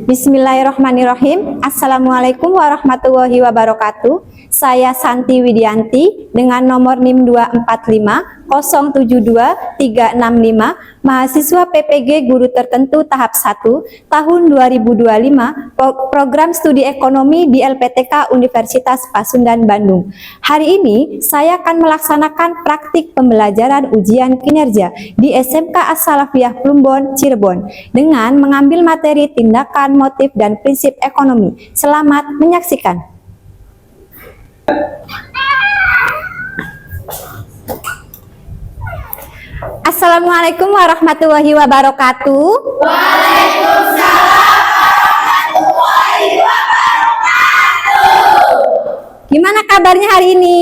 Bismillahirrahmanirrahim. Assalamualaikum warahmatullahi wabarakatuh. Saya Santi Widianti dengan nomor NIM 245072365, mahasiswa PPG Guru Tertentu tahap 1 tahun 2025, program studi ekonomi di LPTK Universitas Pasundan Bandung. Hari ini saya akan melaksanakan praktik pembelajaran ujian kinerja di SMK As-Salafiyah Plumbon, Cirebon dengan mengambil materi tindakan, motif, dan prinsip ekonomi. Selamat menyaksikan. Assalamualaikum warahmatullahi wabarakatuh. Waalaikumsalam warahmatullahi wabarakatuh. Gimana kabarnya hari ini?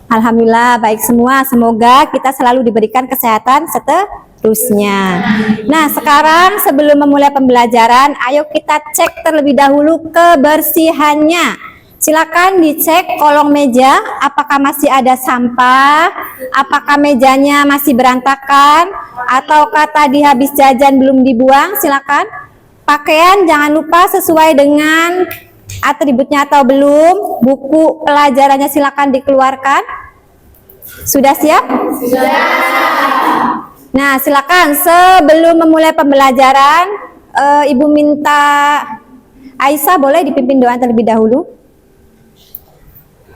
Alhamdulillah baik semua. Semoga kita selalu diberikan kesehatan seterusnya. Nah, sekarang sebelum memulai pembelajaran, ayo kita cek terlebih dahulu kebersihannya. Silakan dicek kolong meja, apakah masih ada sampah, apakah mejanya masih berantakan, ataukah tadi habis jajan belum dibuang. Silakan. Pakaian jangan lupa sesuai dengan atributnya atau belum. Buku pelajarannya silakan dikeluarkan. Sudah siap? Sudah. Nah, silakan sebelum memulai pembelajaran, Ibu minta Aisyah boleh dipimpin doa terlebih dahulu.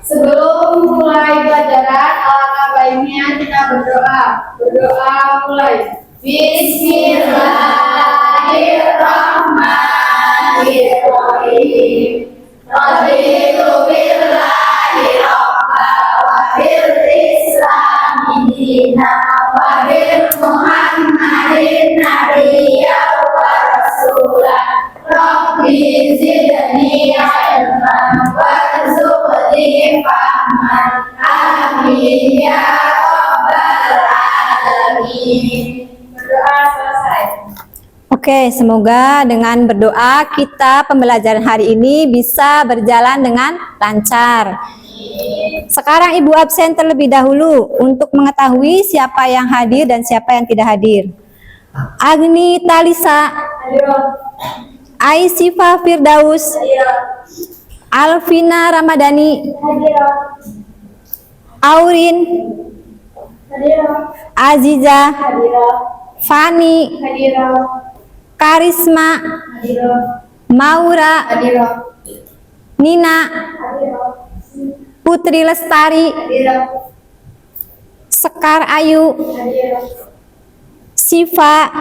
Sebelum mulai pelajaran, alangkah baiknya kita berdoa. Berdoa mulai. Bismillahirrahmanirrahim. Raditu billahi rabba wa bil islami dina wa bil Muhammadin nabiyyan wa rasulah. Rabbi zidni ilman warzuqni fahman. Amin ya rabbal alamin. Berdoa selesai. Oke, semoga dengan berdoa kita pembelajaran hari ini bisa berjalan dengan lancar. Sekarang Ibu absen terlebih dahulu untuk mengetahui siapa yang hadir dan siapa yang tidak hadir. Agni Talisa, Aisyifa Firdaus, Alvina Ramadhani, Aurin, Aziza, Fani, Karisma, Maura, Nina, Putri Lestari, Sekar Ayu, Siva,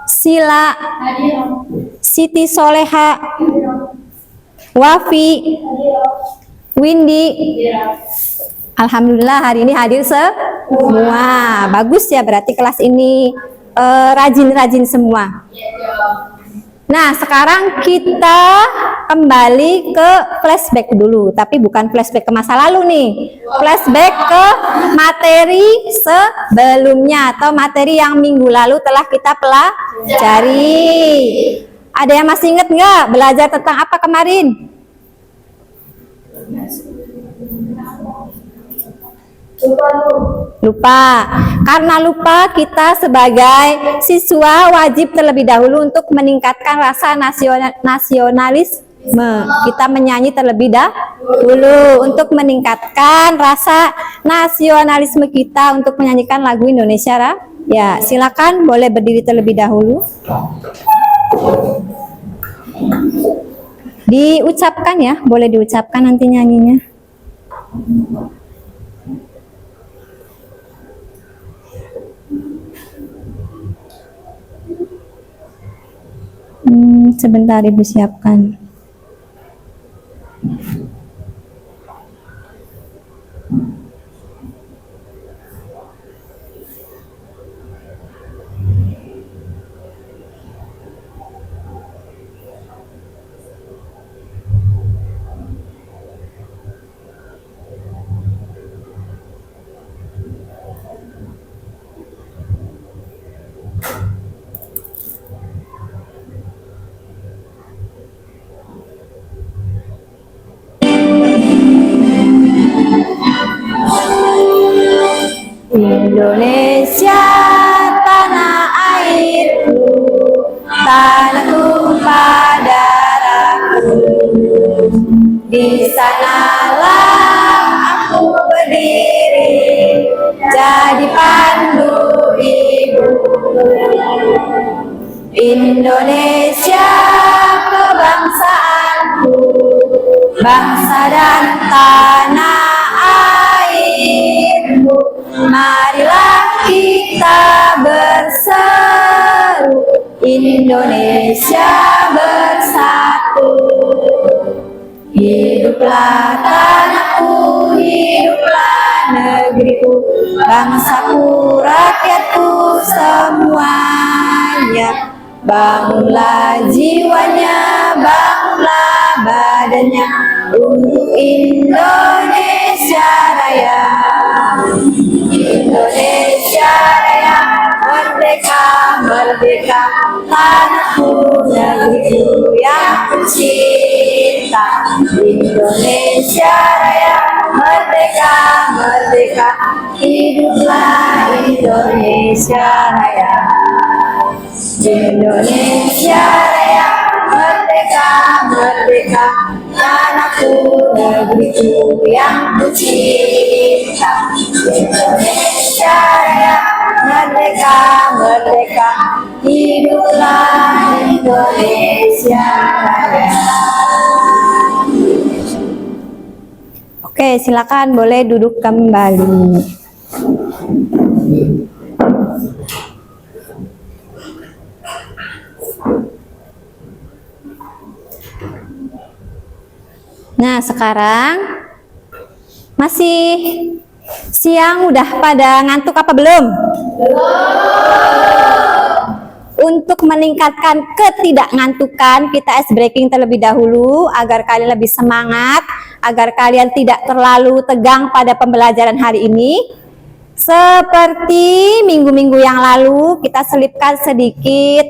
Sila, Siti Soleha, Wafi, Windy. Alhamdulillah hari ini hadir semua. Bagus ya, berarti kelas ini rajin-rajin semua. Nah, sekarang kita kembali ke flashback dulu, tapi bukan flashback ke masa lalu nih. Flashback ke materi sebelumnya atau materi yang minggu lalu telah kita pelajari. Ada yang masih ingat nggak belajar tentang apa kemarin? Lupa. Karena lupa, kita sebagai siswa wajib terlebih dahulu untuk meningkatkan rasa nasionalisme. Kita menyanyi terlebih dahulu untuk meningkatkan rasa nasionalisme kita untuk menyanyikan lagu Indonesia. Ya, silakan boleh berdiri terlebih dahulu. Diucapkan ya, boleh diucapkan nanti nyanyinya. Sebentar Ibu siapkan. Indonesia tanah Di sanalah aku berdiri, jadi pandu ibu. Indonesia kebangsaanku, bangsa dan tanah airmu. Marilah kita berseru, Indonesia bersatu. Hiduplah tanahku, hiduplah negeriku, bangsaku, rakyatku semuanya. Bangunlah jiwanya, bangunlah badannya, untuk Indonesia Raya. Indonesia Raya, merdeka, merdeka, tanahku, negeriku yang kucinta. Indonesia Raya, merdeka, merdeka, hiduplah Indonesia Raya. Indonesia Raya, merdeka, merdeka, tanahku, negeriku yang kucinta. Indonesia Raya, merdeka, merdeka, hiduplah Indonesia Raya. Oke, silakan boleh duduk kembali. Nah, sekarang masih siang, udah pada ngantuk apa belum? Untuk meningkatkan ketidakngantukan, kita ice breaking terlebih dahulu agar kalian lebih semangat, agar kalian tidak terlalu tegang pada pembelajaran hari ini. Seperti minggu-minggu yang lalu, kita selipkan sedikit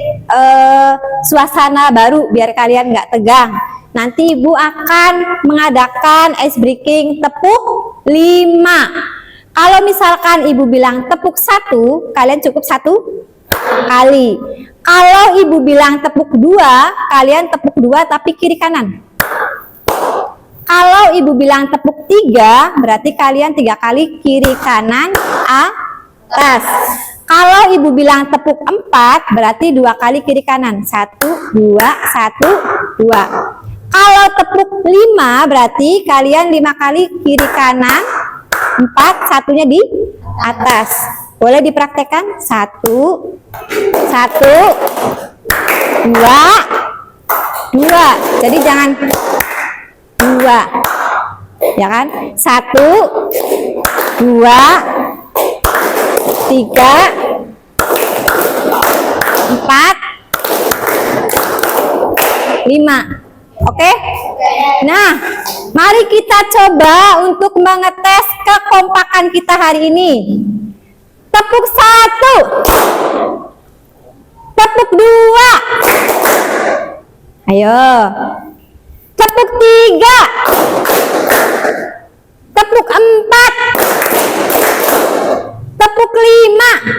suasana baru biar kalian nggak tegang. Nanti Ibu akan mengadakan ice breaking tepuk 5. Kalau misalkan Ibu bilang tepuk 1, kalian cukup 1 kali. Kalau Ibu bilang tepuk 2, kalian tepuk 2 tapi kiri kanan. Kalau Ibu bilang tepuk 3, berarti kalian 3 kali kiri kanan atas. Kalau Ibu bilang tepuk 4, berarti 2 kali kiri kanan. 1, 2, 1, 2. Kalau tepuk 5, berarti kalian 5 kali kiri kanan, 4, satunya di atas. Boleh dipraktekkan? 1, 2, 2. Jadi jangan 2, ya kan? 1, 2, 3, 4, 5. Oke? Nah, mari kita coba untuk mengetes kekompakan kita hari ini. Tepuk 1. Tepuk 2. Ayo. Tepuk 3. Tepuk 4. Tepuk 5.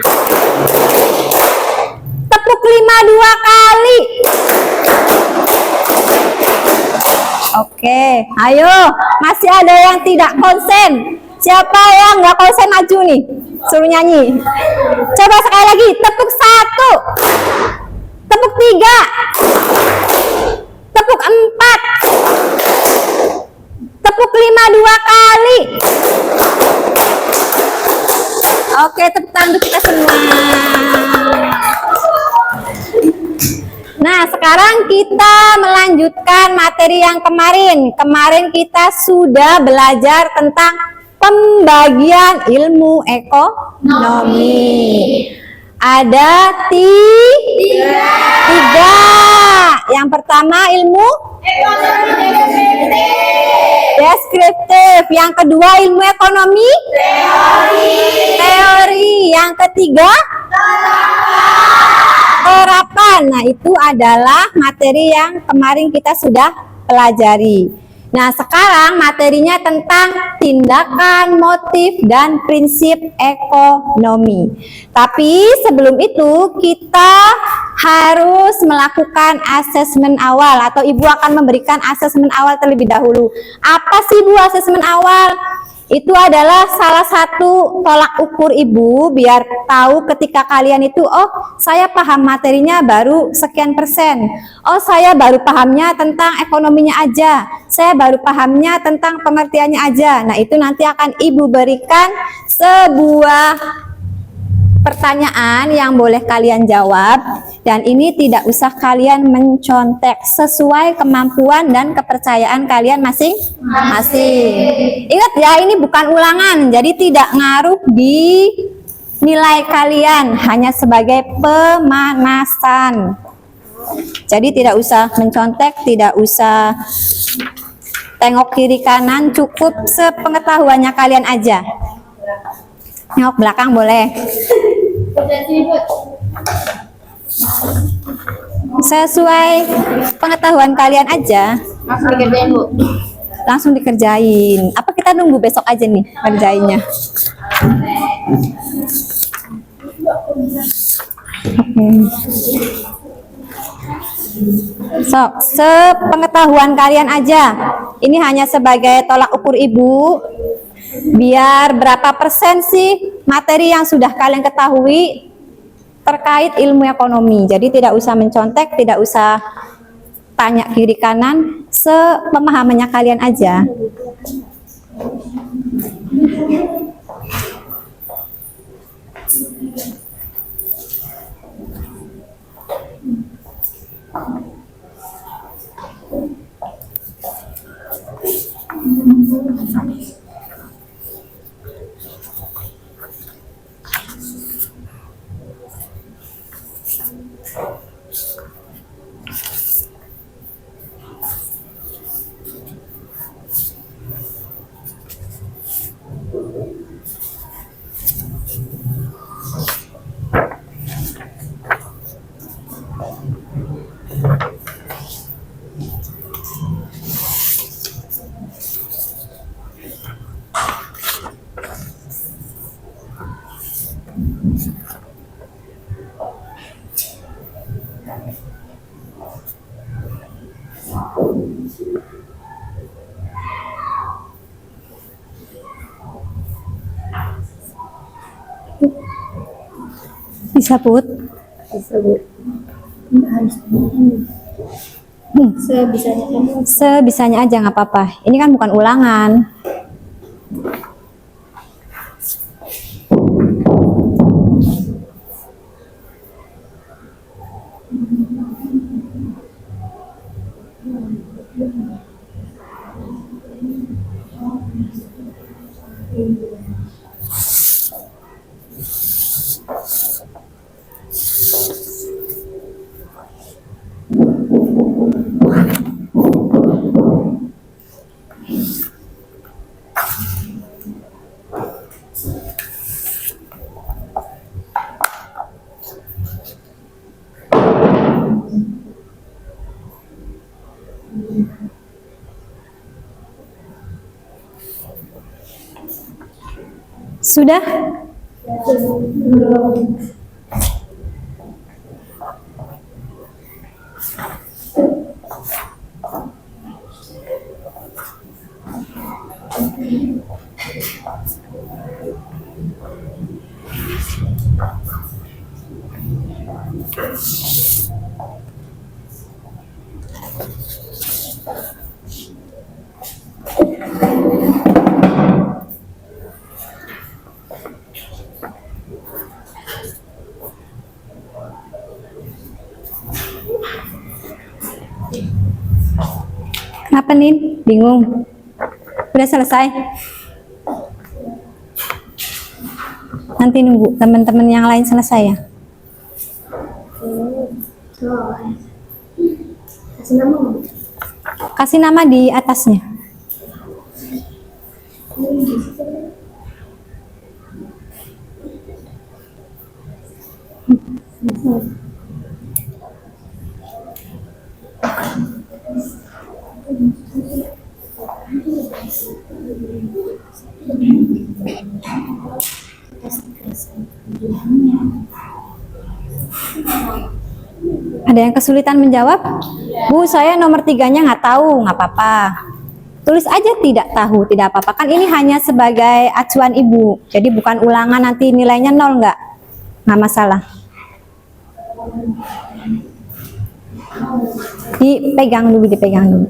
Tepuk 5 2 kali. Oke, ayo. Masih ada yang tidak konsen. Siapa yang nggak konsen maju nih? Suruh nyanyi. Coba sekali lagi. Tepuk 1. Tepuk 3. Tepuk 4. Tepuk 5 2 kali. Oke, tepuk tangan untuk kita semua. Nah, sekarang kita melanjutkan materi yang kemarin. Kemarin kita sudah belajar tentang pembagian ilmu ekonomi. Ada tiga. Yang pertama ilmu deskriptif. Yang kedua ilmu ekonomi teori. Yang ketiga terapan. Nah, itu adalah materi yang kemarin kita sudah pelajari. Nah, sekarang materinya tentang tindakan, motif, dan prinsip ekonomi. Tapi sebelum itu kita harus melakukan asesmen awal atau Ibu akan memberikan asesmen awal terlebih dahulu. Apa sih Bu asesmen awal? Itu adalah salah satu tolak ukur Ibu biar tahu ketika kalian itu, oh saya paham materinya baru sekian persen, oh saya baru pahamnya tentang ekonominya aja, saya baru pahamnya tentang pengertiannya aja. Nah itu nanti akan Ibu berikan sebuah pertanyaan yang boleh kalian jawab, dan ini tidak usah kalian mencontek, sesuai kemampuan dan kepercayaan kalian masing-masing. Ingat ya, ini bukan ulangan, jadi tidak ngaruh di nilai kalian, hanya sebagai pemanasan. Jadi tidak usah mencontek, tidak usah tengok kiri kanan, cukup sepengetahuannya kalian aja. Nengok belakang boleh. Sesuai pengetahuan kalian aja. Langsung dikerjain, Bu. Langsung dikerjain. Apa kita nunggu besok aja nih kerjainnya? So, sepengetahuan kalian aja. Ini hanya sebagai tolak ukur Ibu. Biar berapa persen sih materi yang sudah kalian ketahui terkait ilmu ekonomi. Jadi tidak usah mencontek, tidak usah tanya kiri kanan, sepemahamannya kalian aja. Bisa Put? Bisa, Bu. Harus sebisanya kamu. Sebisanya aja nggak apa-apa. Ini kan bukan ulangan. Sudah? Kenapa nih? Bingung? Udah selesai? Nanti nunggu teman-teman yang lain selesai ya? Kasih nama. Kasih nama di atasnya. Ada yang kesulitan menjawab? Bu, saya nomor 3-nya nggak tahu, nggak apa-apa. Tulis aja tidak tahu, tidak apa-apa. Kan ini hanya sebagai acuan ibu. Jadi bukan ulangan nanti nilainya 0, nggak masalah. Dipegang dulu, dipegang dulu.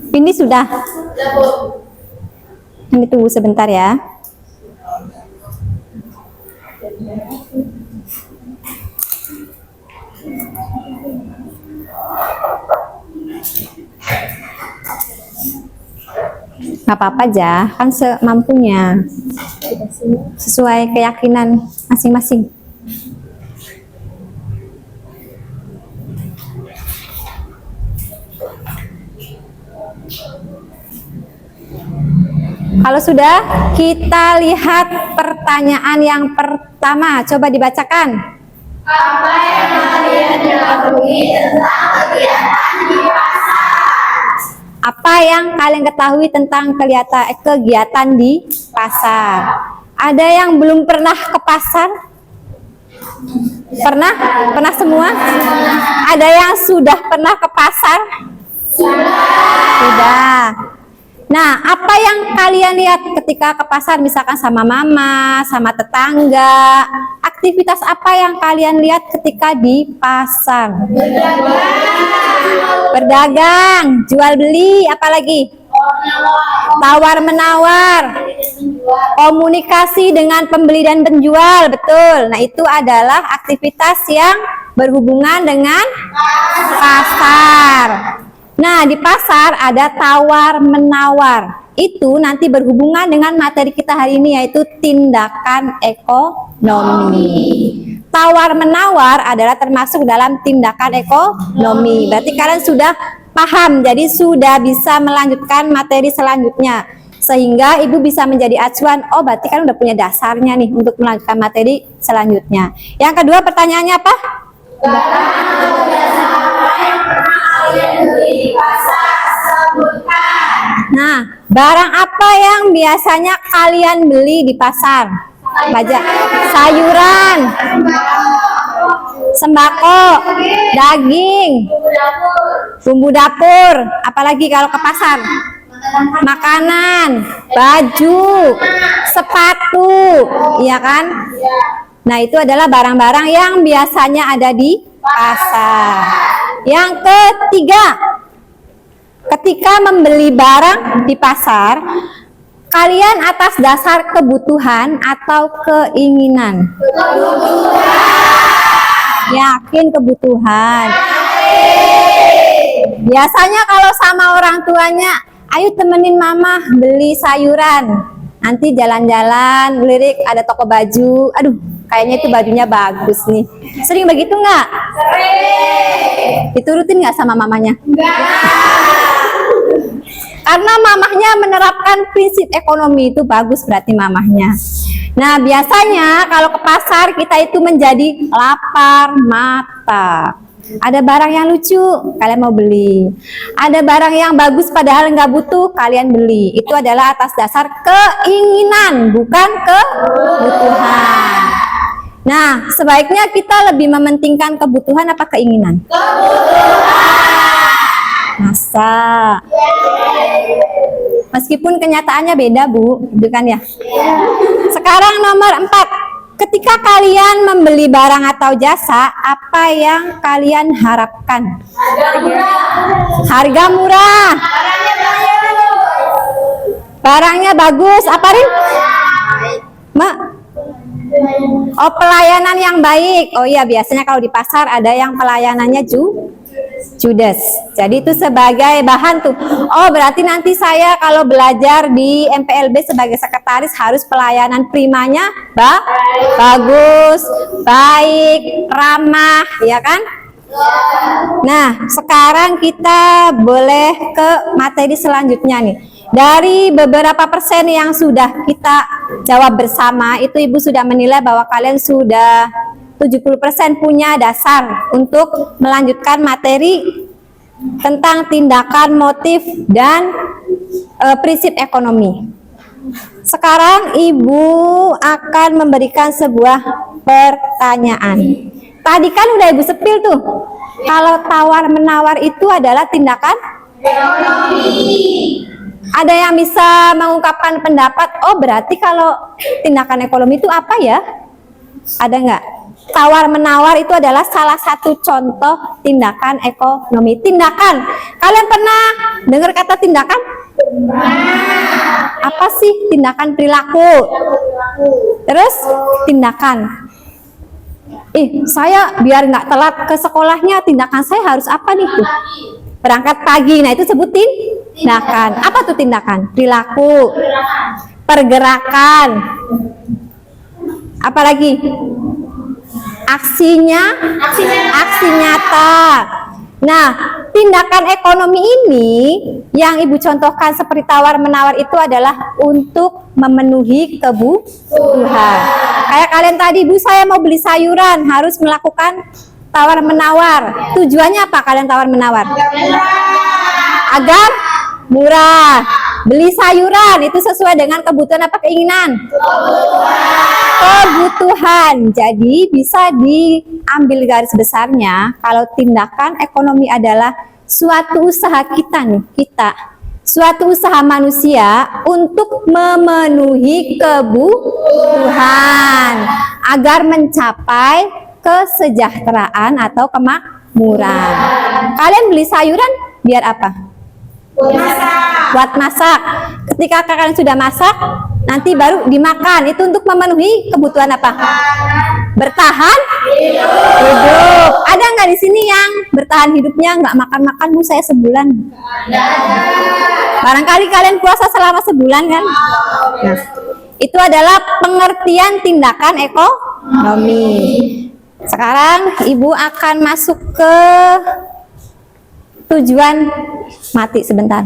Ini sudah. Nanti tunggu sebentar ya. Nggak apa-apa aja, kan semampunya, sesuai keyakinan masing-masing. Kalau sudah, kita lihat pertanyaan yang pertama. Coba dibacakan. Apa yang kalian ketahui tentang kegiatan di pasar? Apa yang kalian ketahui tentang kegiatan di pasar? Ada yang belum pernah ke pasar? Pernah? Pernah semua? Ada yang sudah pernah ke pasar? Sudah. Nah, apa yang kalian lihat ketika ke pasar, misalkan sama mama, sama tetangga? Aktivitas apa yang kalian lihat ketika di pasar? Berdagang, jual beli, apalagi? Tawar menawar, komunikasi dengan pembeli dan penjual, betul. Nah, itu adalah aktivitas yang berhubungan dengan pasar. Nah, di pasar ada tawar menawar. Itu nanti berhubungan dengan materi kita hari ini, yaitu tindakan ekonomi. Tawar menawar adalah termasuk dalam tindakan ekonomi. Berarti kalian sudah paham, jadi sudah bisa melanjutkan materi selanjutnya. Sehingga ibu bisa menjadi acuan, oh berarti kan udah punya dasarnya nih untuk melanjutkan materi selanjutnya. Yang kedua, pertanyaannya apa? Nah, barang apa yang biasanya kalian beli di pasar? Baca. Sayuran, sembako, daging, bumbu dapur, apalagi kalau ke pasar? Makanan, baju, sepatu, iya kan? Nah, itu adalah barang-barang yang biasanya ada di pasar. Yang ketiga, ketika membeli barang di pasar, kalian atas dasar kebutuhan atau keinginan? Yakin kebutuhan. Biasanya kalau sama orang tuanya, ayo temenin mama beli sayuran. Nanti jalan-jalan, lirik ada toko baju. Aduh, kayaknya itu bajunya bagus nih. Sering begitu nggak? Sering. Diturutin nggak sama mamanya? Enggak. Karena mamahnya menerapkan prinsip ekonomi, itu bagus berarti mamahnya. Nah, biasanya kalau ke pasar kita itu menjadi lapar mata. Ada barang yang lucu, kalian mau beli. Ada barang yang bagus padahal nggak butuh, kalian beli. Itu adalah atas dasar keinginan, bukan kebutuhan. Nah, sebaiknya kita lebih mementingkan kebutuhan apa keinginan? Masa? Meskipun kenyataannya beda, Bu, gitu kan ya? Sekarang nomor 4. Ketika kalian membeli barang atau jasa, apa yang kalian harapkan? Harga murah. Barangnya bagus. Apa, Rin? Mak? Oh, pelayanan yang baik. Oh iya, biasanya kalau di pasar ada yang pelayanannya judes. Jadi itu sebagai bahan tuh. Oh, berarti nanti saya kalau belajar di MPLB sebagai sekretaris harus pelayanan primanya bagus, baik, ramah, ya kan? Nah, sekarang kita boleh ke materi selanjutnya nih. Dari beberapa persen yang sudah kita jawab bersama, itu Ibu sudah menilai bahwa kalian sudah 70% punya dasar untuk melanjutkan materi tentang tindakan, motif, dan prinsip ekonomi. Sekarang Ibu akan memberikan sebuah pertanyaan. Tadi kan udah Ibu sepil tuh. Kalau tawar-menawar itu adalah tindakan ekonomi. Ada yang bisa mengungkapkan pendapat, oh berarti kalau tindakan ekonomi itu apa ya? Ada nggak? Tawar-menawar itu adalah salah satu contoh tindakan ekonomi. Tindakan. Kalian pernah dengar kata tindakan? Apa sih tindakan? Perilaku. Terus tindakan. Saya biar nggak telat ke sekolahnya, tindakan saya harus apa nih tuh? Berangkat pagi. Nah itu sebutin tindakan. Apa tuh tindakan? Perilaku. Pergerakan. Apalagi? Aksi nyata. Nah, tindakan ekonomi ini yang Ibu contohkan seperti tawar-menawar itu adalah untuk memenuhi kebutuhan. Kayak kalian tadi, Bu, saya mau beli sayuran, harus melakukan tawar-menawar. Tujuannya apa kalian tawar-menawar? Agar murah. Beli sayuran itu sesuai dengan kebutuhan apa keinginan? Kebutuhan. Jadi bisa diambil garis besarnya kalau tindakan ekonomi adalah suatu usaha suatu usaha manusia untuk memenuhi kebutuhan agar mencapai kesejahteraan atau kemakmuran. Kalian beli sayuran biar apa? Buat masak. Ketika kalian sudah masak, nanti baru dimakan. Itu untuk memenuhi kebutuhan apa? Bertahan hidup. Ada nggak di sini yang bertahan hidupnya nggak makan-makan, Bu, saya sebulan? Barangkali kalian puasa selama sebulan kan? Nah, itu adalah pengertian tindakan ekonomi. Sekarang Ibu akan masuk ke tujuan. Mati sebentar.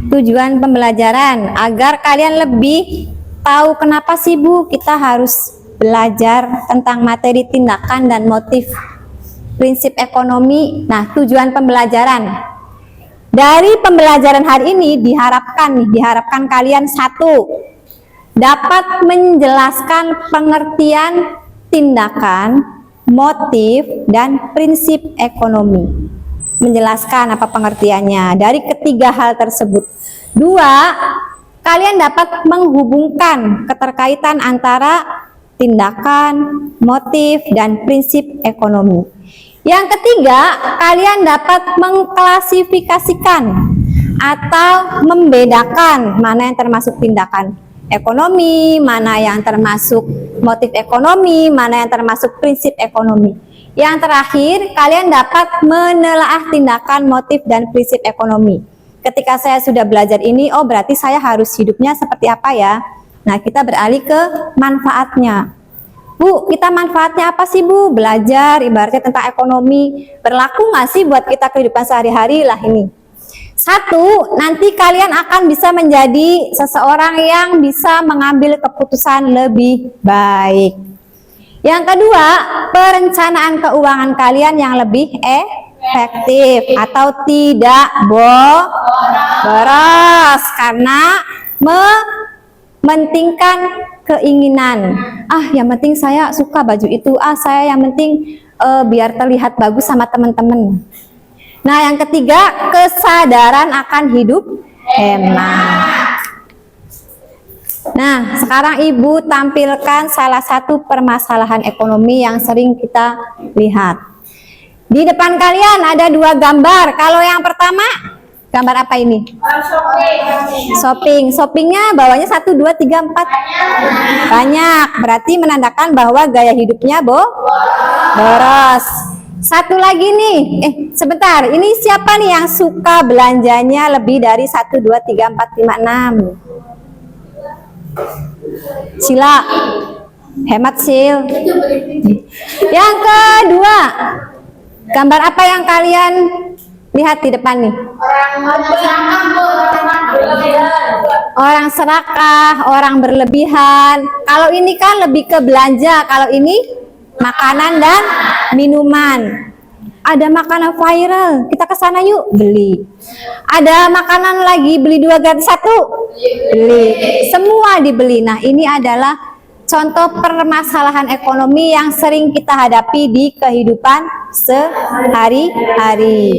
Tujuan pembelajaran agar kalian lebih tahu kenapa sih, Bu, kita harus belajar tentang materi tindakan dan motif prinsip ekonomi. Nah, tujuan pembelajaran dari pembelajaran hari ini diharapkan kalian satu, dapat menjelaskan pengertian tindakan, motif, dan prinsip ekonomi. Menjelaskan apa pengertiannya dari ketiga hal tersebut. Dua, kalian dapat menghubungkan keterkaitan antara tindakan, motif, dan prinsip ekonomi. Yang ketiga, kalian dapat mengklasifikasikan atau membedakan mana yang termasuk tindakan ekonomi, mana yang termasuk motif ekonomi, mana yang termasuk prinsip ekonomi. Yang terakhir, kalian dapat menelaah tindakan, motif, dan prinsip ekonomi. Ketika saya sudah belajar ini, oh berarti saya harus hidupnya seperti apa ya? Nah, kita beralih ke manfaatnya. Bu, kita manfaatnya apa sih, Bu? Belajar ibaratnya tentang ekonomi. Berlaku nggak sih buat kita kehidupan sehari-hari lah ini? Satu, nanti kalian akan bisa menjadi seseorang yang bisa mengambil keputusan lebih baik. Yang kedua, perencanaan keuangan kalian yang lebih efektif atau tidak boros karena mementingkan keinginan. Yang penting saya suka baju itu. Saya yang penting biar terlihat bagus sama teman-teman. Nah, yang ketiga, kesadaran akan hidup hemat. Nah, sekarang Ibu tampilkan salah satu permasalahan ekonomi yang sering kita lihat. Di depan kalian ada dua gambar. Kalau yang pertama, gambar apa ini? Shopping. Shoppingnya bawahnya 1, 2, 3, 4. Banyak. Berarti menandakan bahwa gaya hidupnya boros. Satu lagi nih, sebentar, ini siapa nih yang suka belanjanya lebih dari 1, 2, 3, 4, 5, 6? Sila, hemat Sil. Yang kedua, gambar apa yang kalian lihat di depan nih? Orang serakah, orang berlebihan. Kalau ini kan lebih ke belanja, kalau ini makanan dan minuman. Ada makanan viral, kita ke sana yuk, beli. Ada makanan lagi, beli 2 gratis 1, beli. Semua dibeli. Nah, ini adalah contoh permasalahan ekonomi yang sering kita hadapi di kehidupan sehari-hari.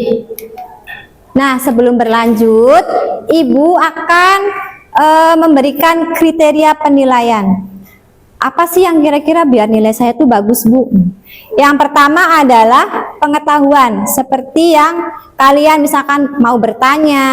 Nah, sebelum berlanjut, Ibu akan memberikan kriteria penilaian. Apa sih yang kira-kira biar nilai saya tuh bagus, Bu? Yang pertama adalah pengetahuan, seperti yang kalian misalkan mau bertanya,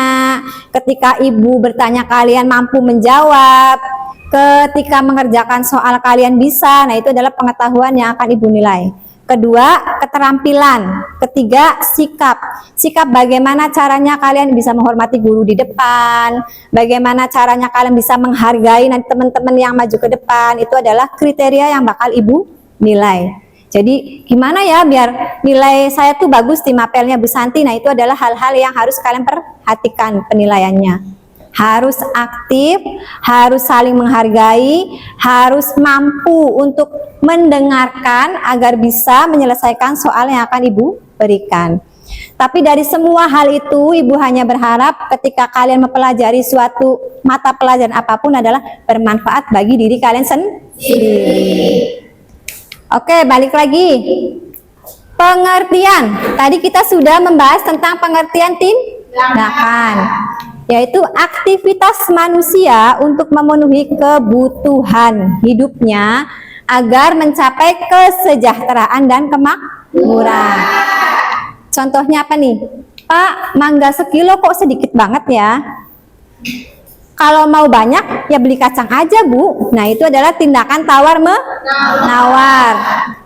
ketika Ibu bertanya kalian mampu menjawab, ketika mengerjakan soal kalian bisa. Nah, itu adalah pengetahuan yang akan Ibu nilai. Kedua, keterampilan. Ketiga, sikap. Sikap bagaimana caranya kalian bisa menghormati guru di depan, bagaimana caranya kalian bisa menghargai nanti teman-teman yang maju ke depan. Itu adalah kriteria yang bakal Ibu nilai. Jadi gimana ya biar nilai saya tuh bagus di mapelnya Bu Santi. Nah, itu adalah hal-hal yang harus kalian perhatikan penilaiannya. Harus aktif, harus saling menghargai, harus mampu untuk mendengarkan agar bisa menyelesaikan soal yang akan Ibu berikan. Tapi dari semua hal itu, Ibu hanya berharap ketika kalian mempelajari suatu mata pelajaran apapun adalah bermanfaat bagi diri kalian sendiri. Oke, balik lagi. Pengertian. Tadi kita sudah membahas tentang pengertian tindakan, yaitu aktivitas manusia untuk memenuhi kebutuhan hidupnya agar mencapai kesejahteraan dan kemakmuran. Contohnya apa nih? Pak, mangga sekilo kok sedikit banget ya? Kalau mau banyak, ya beli kacang aja, Bu. Nah, itu adalah tindakan tawar-menawar.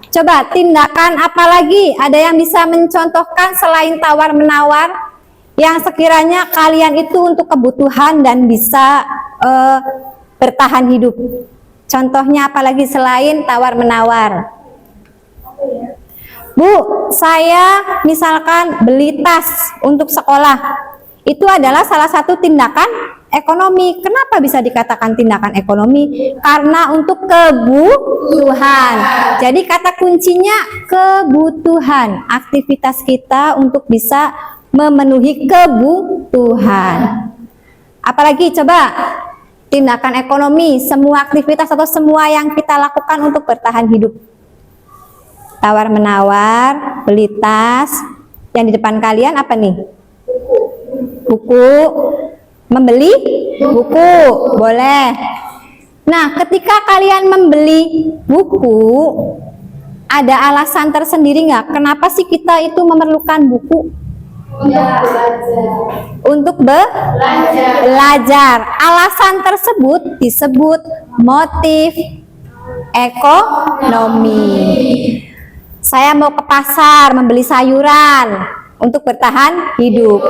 Coba, tindakan apa lagi? Ada yang bisa mencontohkan selain tawar-menawar? Yang sekiranya kalian itu untuk kebutuhan dan bisa bertahan hidup. Contohnya apalagi selain tawar-menawar? Bu, saya misalkan beli tas untuk sekolah. Itu adalah salah satu tindakan ekonomi. Kenapa bisa dikatakan tindakan ekonomi? Karena untuk kebutuhan. Jadi kata kuncinya kebutuhan. Aktivitas kita untuk bisa memenuhi kebutuhan. Apalagi coba tindakan ekonomi, semua aktivitas atau semua yang kita lakukan untuk bertahan hidup. Tawar-menawar, beli tas. Yang di depan kalian apa nih? Buku. Membeli buku, boleh. Nah, ketika kalian membeli buku, ada alasan tersendiri nggak? Kenapa sih kita itu memerlukan buku? Untuk belajar. Alasan tersebut disebut motif ekonomi. Saya mau ke pasar membeli sayuran untuk bertahan hidup.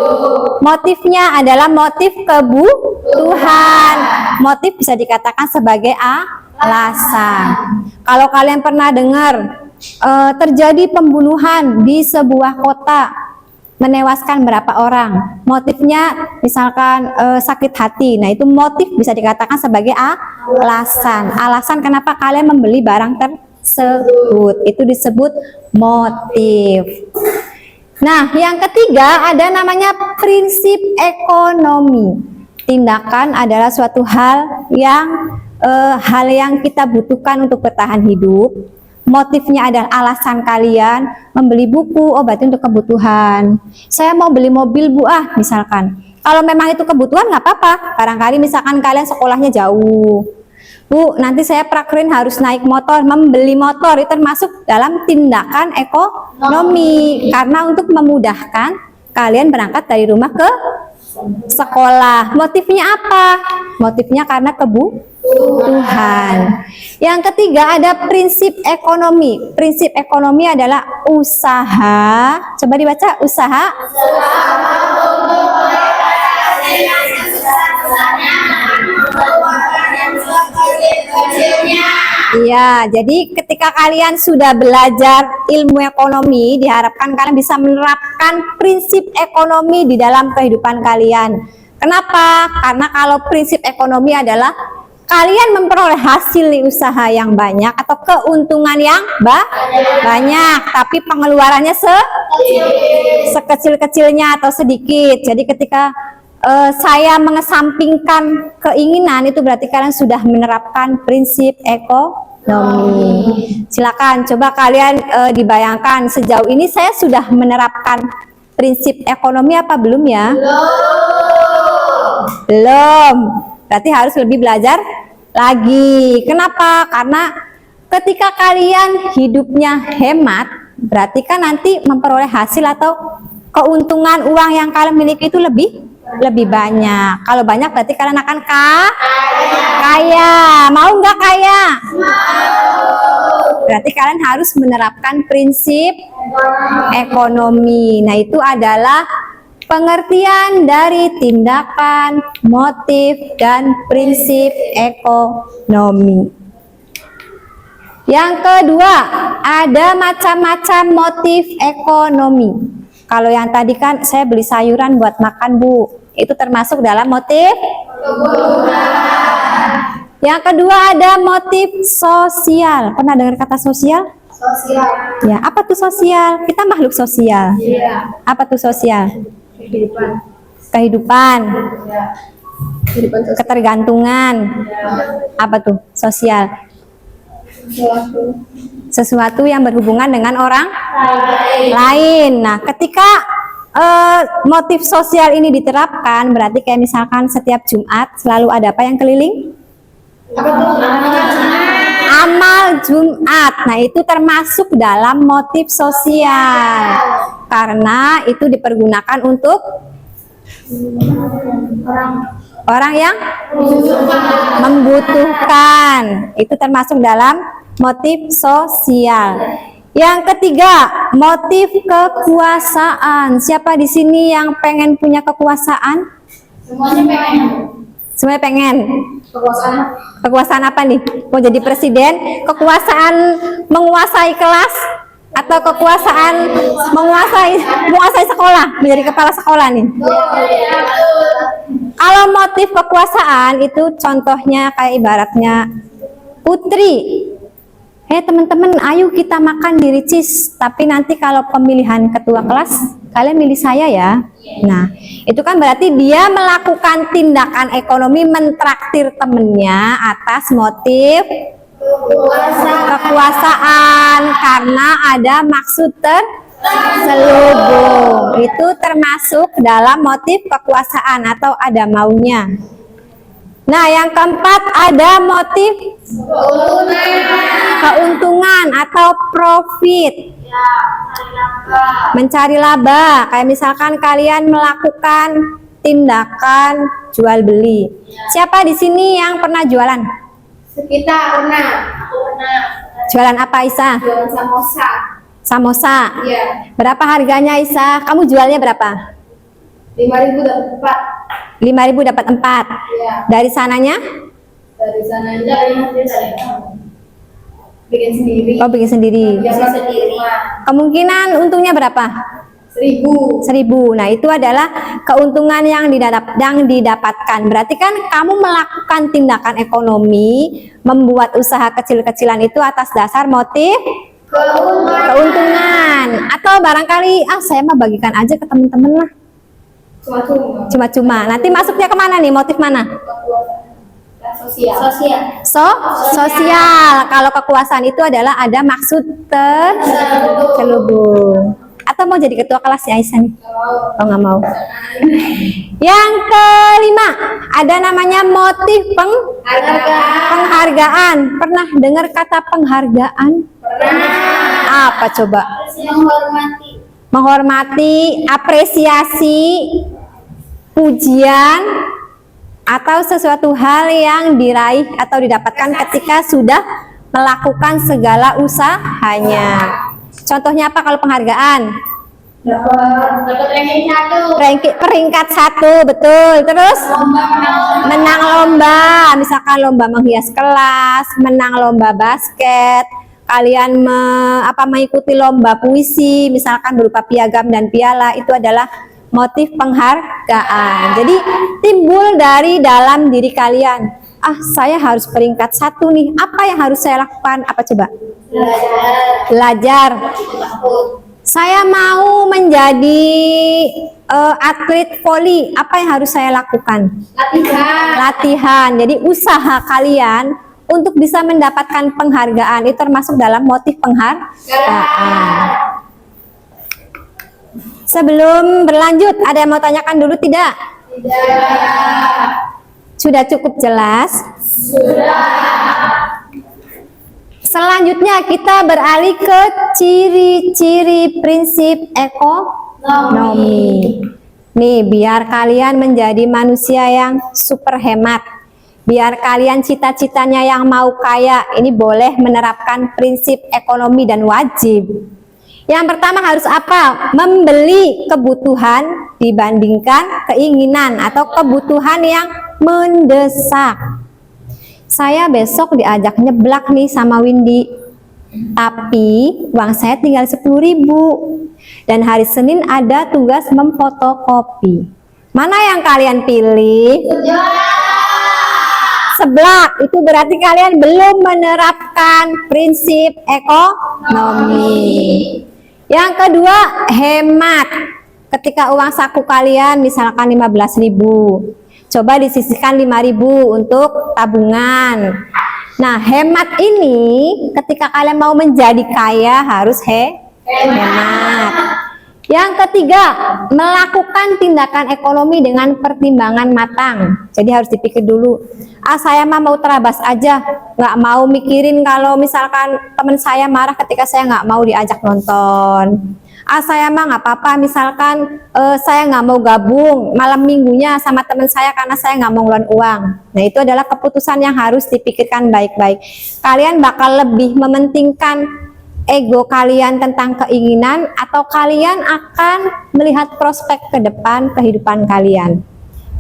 Motifnya adalah motif kebutuhan. Motif bisa dikatakan sebagai alasan. Kalau kalian pernah dengar terjadi pembunuhan di sebuah kota, menewaskan berapa orang, motifnya misalkan sakit hati. Nah, itu motif bisa dikatakan sebagai alasan. Alasan kenapa kalian membeli barang tersebut, itu disebut motif. Nah, yang ketiga ada namanya prinsip ekonomi. Tindakan adalah suatu hal yang kita butuhkan untuk bertahan hidup. Motifnya adalah alasan kalian membeli buku, oh berarti untuk kebutuhan. Saya mau beli mobil, Bu, misalkan. Kalau memang itu kebutuhan nggak apa-apa. Barangkali misalkan kalian sekolahnya jauh. Bu, nanti saya prakerin harus naik motor, membeli motor, itu termasuk dalam tindakan ekonomi. Karena untuk memudahkan kalian berangkat dari rumah ke sekolah. Motifnya apa? Motifnya karena kebutuhan. Yang ketiga ada prinsip ekonomi. Prinsip ekonomi adalah usaha. Coba dibaca, usaha. Iya, jadi ketika kalian sudah belajar ilmu ekonomi, diharapkan kalian bisa menerapkan prinsip ekonomi di dalam kehidupan kalian. Kenapa? Karena kalau prinsip ekonomi adalah kalian memperoleh hasil di usaha yang banyak atau keuntungan yang banyak, tapi pengeluarannya sekecil-kecilnya atau sedikit. Jadi ketika saya mengesampingkan keinginan, itu berarti kalian sudah menerapkan prinsip ekonomi. Silakan coba kalian dibayangkan, sejauh ini saya sudah menerapkan prinsip ekonomi apa belum ya? Belum. Berarti harus lebih belajar lagi. Kenapa? Karena ketika kalian hidupnya hemat, berarti kan nanti memperoleh hasil atau keuntungan uang yang kalian miliki itu lebih banyak. Kalau banyak berarti kalian akan kaya. Mau nggak kaya? Berarti kalian harus menerapkan prinsip ekonomi. Nah, itu adalah pengertian dari tindakan, motif, dan prinsip ekonomi. Yang kedua, ada macam-macam motif ekonomi. Kalau yang tadi kan saya beli sayuran buat makan, Bu. Itu termasuk dalam motif kebutuhan. Yang kedua ada motif sosial. Pernah dengar kata sosial? Sosial. Ya, apa tuh sosial? Kita makhluk sosial. Iya. Apa tuh sosial? Kehidupan. Kehidupan, Ya. Kehidupan sosial. ketergantungan. Apa tuh sosial? Sesuatu yang berhubungan dengan orang lain. Nah, ketika motif sosial ini diterapkan, berarti kayak misalkan setiap Jumat selalu ada apa yang keliling? Apa tuh? Amal Jumat. Nah, itu termasuk dalam motif sosial. Karena itu dipergunakan untuk orang yang membutuhkan. Itu termasuk dalam motif sosial. Yang ketiga, motif kekuasaan. Siapa di sini yang pengen punya kekuasaan? Semuanya pengen. Semuanya pengen. Kekuasaan. Kekuasaan apa nih? Mau jadi presiden? Kekuasaan menguasai kelas? Atau kekuasaan menguasai sekolah? Menjadi kepala sekolah nih? Kalau motif kekuasaan itu contohnya kayak ibaratnya putri. Teman-teman, ayo kita makan di Ricis. Tapi nanti kalau pemilihan ketua kelas, kalian milih saya ya. Nah, itu kan berarti dia melakukan tindakan ekonomi mentraktir temennya atas motif kekuasaan karena ada maksud terselubung. Itu termasuk dalam motif kekuasaan atau ada maunya. Nah, yang keempat ada motif keuntungan atau profit. Mencari laba. Kayak misalkan kalian melakukan tindakan jual beli. Siapa di sini yang pernah jualan? Kita pernah. Aku pernah. Jualan apa, Isa? Jualan samosa. Samosa. Iya. Berapa harganya, Isa? Kamu jualnya berapa? 5.000 dapat 4. 5.000 dapat 4. Iya. Dari sananya? Dari sananya bikin sendiri. Oh, bikin sendiri. Biasa sendiri. Kemungkinan untungnya berapa? 1.000. 1.000. Nah, itu adalah keuntungan yang didapatkan. Berarti kan kamu melakukan tindakan ekonomi, membuat usaha kecil-kecilan itu atas dasar motif keuntungan. Atau barangkali, saya mah bagikan aja ke teman-teman lah. Cuma-cuma. Nanti masuknya kemana nih? Motif mana? Sosial. Sosial. Kalau kekuasaan itu adalah ada maksud terselubung. Atau mau jadi ketua kelas ya, Aisyah nih? Oh, nggak mau. Yang kelima, ada namanya motif penghargaan. Pernah dengar kata penghargaan? Pernah. Apa coba? Menghormati, apresiasi, pujian, atau sesuatu hal yang diraih atau didapatkan ketika sudah melakukan segala usahanya. Contohnya apa kalau penghargaan? Dapat Peringkat 1, betul. Terus menang lomba, misalkan lomba menghias kelas, menang lomba basket, kalian mengikuti lomba puisi, misalkan berupa piagam dan piala, itu adalah motif penghargaan. Jadi timbul dari dalam diri kalian. saya harus peringkat 1 nih. Apa yang harus saya lakukan? Apa coba? Belajar. Saya mau menjadi atlet voli. Apa yang harus saya lakukan? Latihan. Jadi usaha kalian untuk bisa mendapatkan penghargaan itu termasuk dalam motif penghargaan. Sebelum berlanjut, ada yang mau tanyakan dulu tidak? Sudah cukup jelas? Selanjutnya kita beralih ke ciri-ciri prinsip ekonomi. Nih, biar kalian menjadi manusia yang super hemat. Biar kalian cita-citanya yang mau kaya, ini boleh menerapkan prinsip ekonomi dan wajib. Yang pertama harus apa? Membeli kebutuhan dibandingkan keinginan atau kebutuhan yang mendesak. Saya besok diajak nyeblak nih sama Windy, tapi uang saya tinggal 10.000 dan hari Senin ada tugas memfotokopi. Mana yang kalian pilih? Seblak. Itu berarti kalian belum menerapkan prinsip ekonomi. Yang kedua, hemat. Ketika uang saku kalian misalkan 15.000, coba disisihkan 5.000 untuk tabungan. Nah, hemat ini ketika kalian mau menjadi kaya harus hemat. Yang ketiga, melakukan tindakan ekonomi dengan pertimbangan matang. Jadi harus dipikir dulu. Saya mah mau terabas aja, nggak mau mikirin kalau misalkan teman saya marah ketika saya nggak mau diajak nonton. Saya mah nggak apa-apa, misalkan saya nggak mau gabung malam minggunya sama teman saya karena saya nggak mau ngeluarin uang. Nah, itu adalah keputusan yang harus dipikirkan baik-baik. Kalian bakal lebih mementingkan ego kalian tentang keinginan atau kalian akan melihat prospek ke depan kehidupan kalian.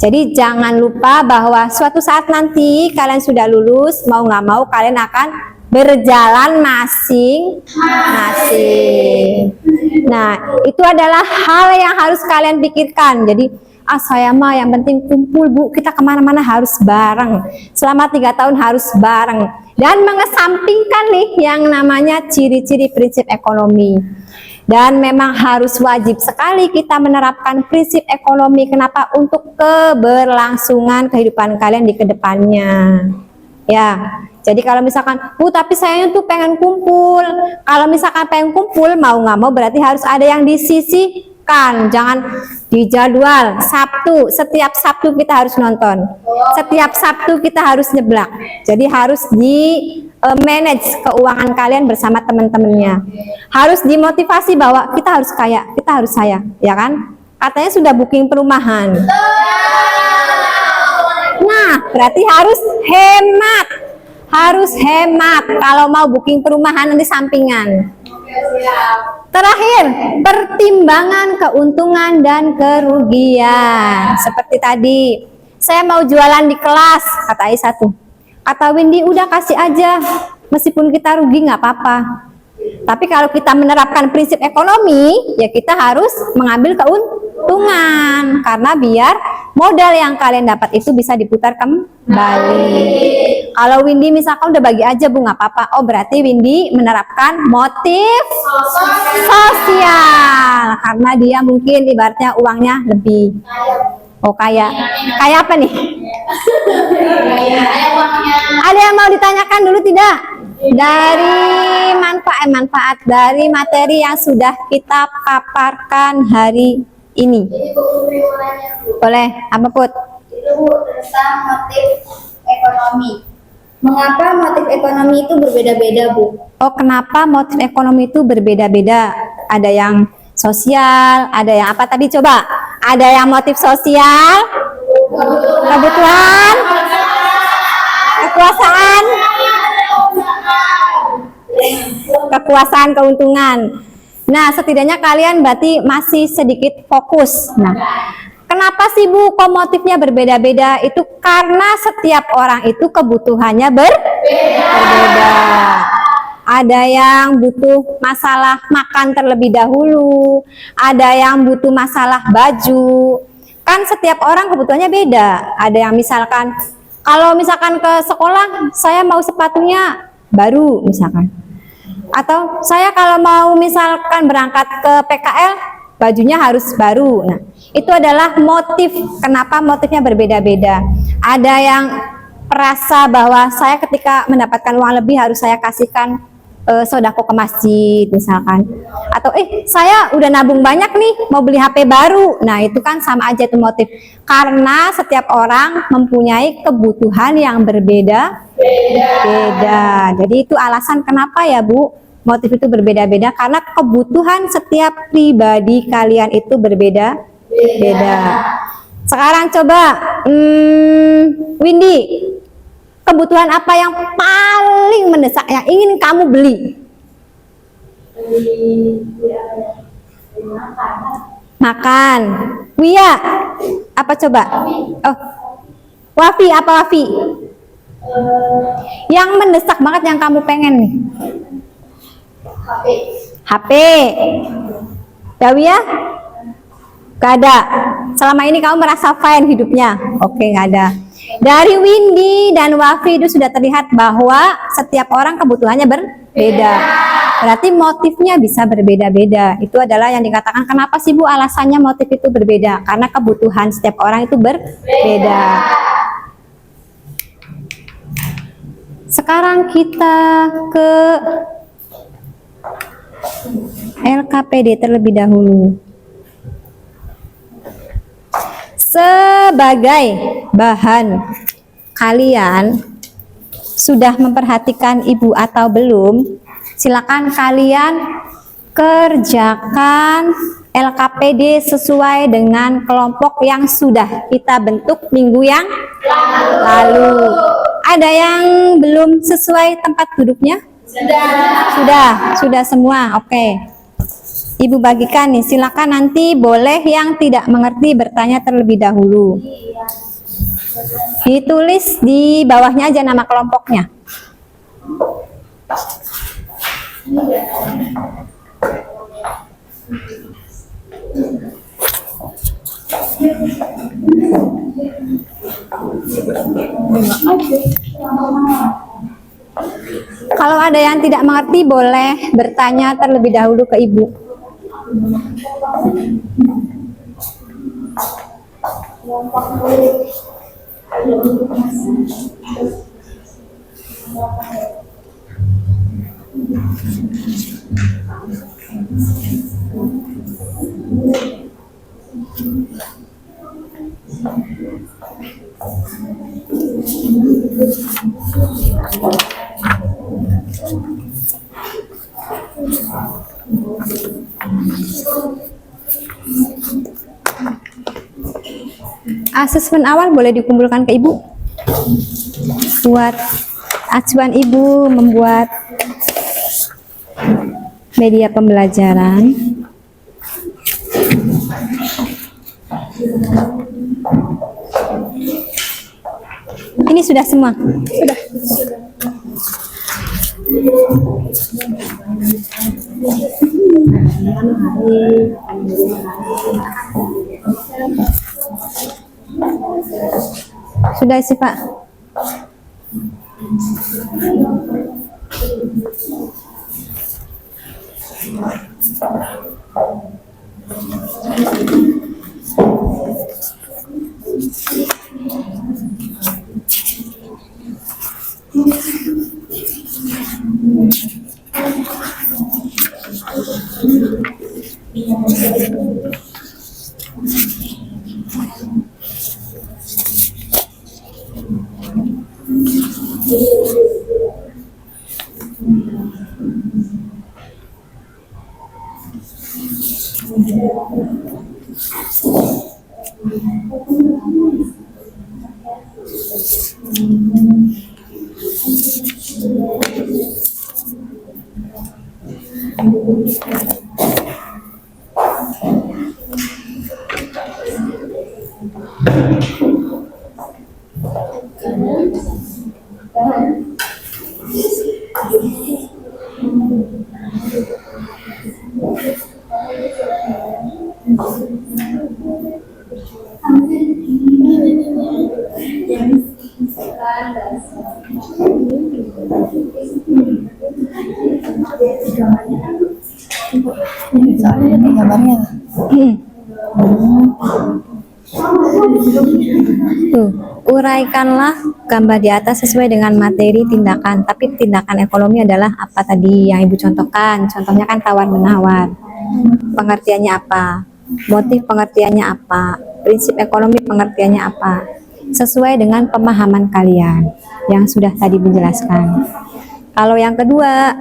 Jadi jangan lupa bahwa suatu saat nanti kalian sudah lulus, mau nggak mau kalian akan berjalan masing-masing. Nah, itu adalah hal yang harus kalian pikirkan. Jadi saya mah yang penting kumpul Bu, kita kemana-mana harus bareng. Selama 3 tahun harus bareng. Dan mengesampingkan nih yang namanya ciri-ciri prinsip ekonomi. Dan memang harus wajib sekali kita menerapkan prinsip ekonomi. Kenapa? Untuk keberlangsungan kehidupan kalian di kedepannya. Ya, jadi kalau misalkan, Bu tapi saya tuh pengen kumpul. Kalau misalkan pengen kumpul, mau nggak mau berarti harus ada yang disisihkan. Jangan di jadwal Sabtu, setiap Sabtu kita harus nonton. Setiap Sabtu kita harus nyeblak. Jadi harus di manage keuangan kalian bersama teman-temannya. Harus dimotivasi bahwa kita harus kaya, kita harus saya, ya kan? Katanya sudah booking perumahan. Nah, berarti harus hemat. Harus hemat kalau mau booking perumahan nanti sampingan. Terakhir, pertimbangan keuntungan dan kerugian. Seperti tadi, saya mau jualan di kelas, kata Aisyah tuh. Kata Windy, udah kasih aja, meskipun kita rugi nggak apa-apa. Tapi kalau kita menerapkan prinsip ekonomi, ya kita harus mengambil keuntungan. Karena biar modal yang kalian dapat itu bisa diputar kembali. Kalau Windy misalkan udah bagi aja Bu, nggak apa-apa. Oh berarti Windy menerapkan motif sosial. Karena dia mungkin ibaratnya uangnya lebih. Oh kaya apa nih? Ada yang mau ditanyakan dulu tidak? Dari manfaat dari materi yang sudah kita paparkan hari ini. Boleh, apa Put? Itu Bu, tentang motif ekonomi. Mengapa motif ekonomi itu berbeda-beda Bu? Oh kenapa motif ekonomi itu berbeda-beda? Ada yang sosial, ada yang apa tadi coba? Ada yang motif sosial, kebutuhan, kekuasaan, keuntungan. Nah, setidaknya kalian berarti masih sedikit fokus. Nah, kenapa sih Bu kok motifnya berbeda-beda? Itu karena setiap orang itu kebutuhannya berbeda. Ada yang butuh masalah makan terlebih dahulu, ada yang butuh masalah baju. Kan setiap orang kebutuhannya beda. Ada yang misalkan Kalau misalkan ke sekolah, saya mau sepatunya baru misalkan. Atau saya kalau mau misalkan berangkat ke PKL, bajunya harus baru. Nah, itu adalah motif. Kenapa motifnya berbeda-beda? Ada yang merasa bahwa saya ketika mendapatkan uang lebih harus saya kasihkan sodako ke masjid misalkan, atau saya udah nabung banyak nih mau beli HP baru. Nah itu kan sama aja itu motif, karena setiap orang mempunyai kebutuhan yang berbeda-beda. Jadi itu alasan kenapa ya Bu, motif itu berbeda-beda, karena kebutuhan setiap pribadi kalian itu berbeda-beda. Sekarang coba Windy, kebutuhan apa yang paling mendesak yang ingin kamu beli? Makan. Wia, apa coba? Oh, Wafi, apa Wafi? Yang mendesak banget yang kamu pengen nih? HP. Dawia? Gak ada. Selama ini kamu merasa fine hidupnya? Oke, gak ada. Dari Windy dan Wafi itu sudah terlihat bahwa setiap orang kebutuhannya berbeda. Berarti motifnya bisa berbeda-beda. Itu adalah yang dikatakan kenapa sih Bu alasannya motif itu berbeda? Karena kebutuhan setiap orang itu berbeda. Sekarang kita ke LKPD terlebih dahulu. Sebagai bahan, kalian sudah memperhatikan ibu atau belum? Silakan kalian kerjakan LKPD sesuai dengan kelompok yang sudah kita bentuk minggu yang lalu. Ada yang belum sesuai tempat duduknya? Sudah semua. Oke. Ibu bagikan nih, silakan nanti boleh yang tidak mengerti bertanya terlebih dahulu. Ditulis di bawahnya aja nama kelompoknya. Kalau ada yang tidak mengerti boleh bertanya terlebih dahulu ke ibu. Asesmen awal boleh dikumpulkan ke ibu buat acuan ibu membuat media pembelajaran. Ini sudah semua? Sudah. Sudah sih Pak. Soalnya ada gambarnya. Tuh, uraikanlah gambar di atas sesuai dengan materi tindakan. Tapi tindakan ekonomi adalah apa tadi yang Ibu contohkan? Contohnya kan tawar-menawar. Pengertiannya apa? Motif pengertiannya apa? Prinsip ekonomi pengertiannya apa? Sesuai dengan pemahaman kalian yang sudah tadi menjelaskan. Kalau yang kedua,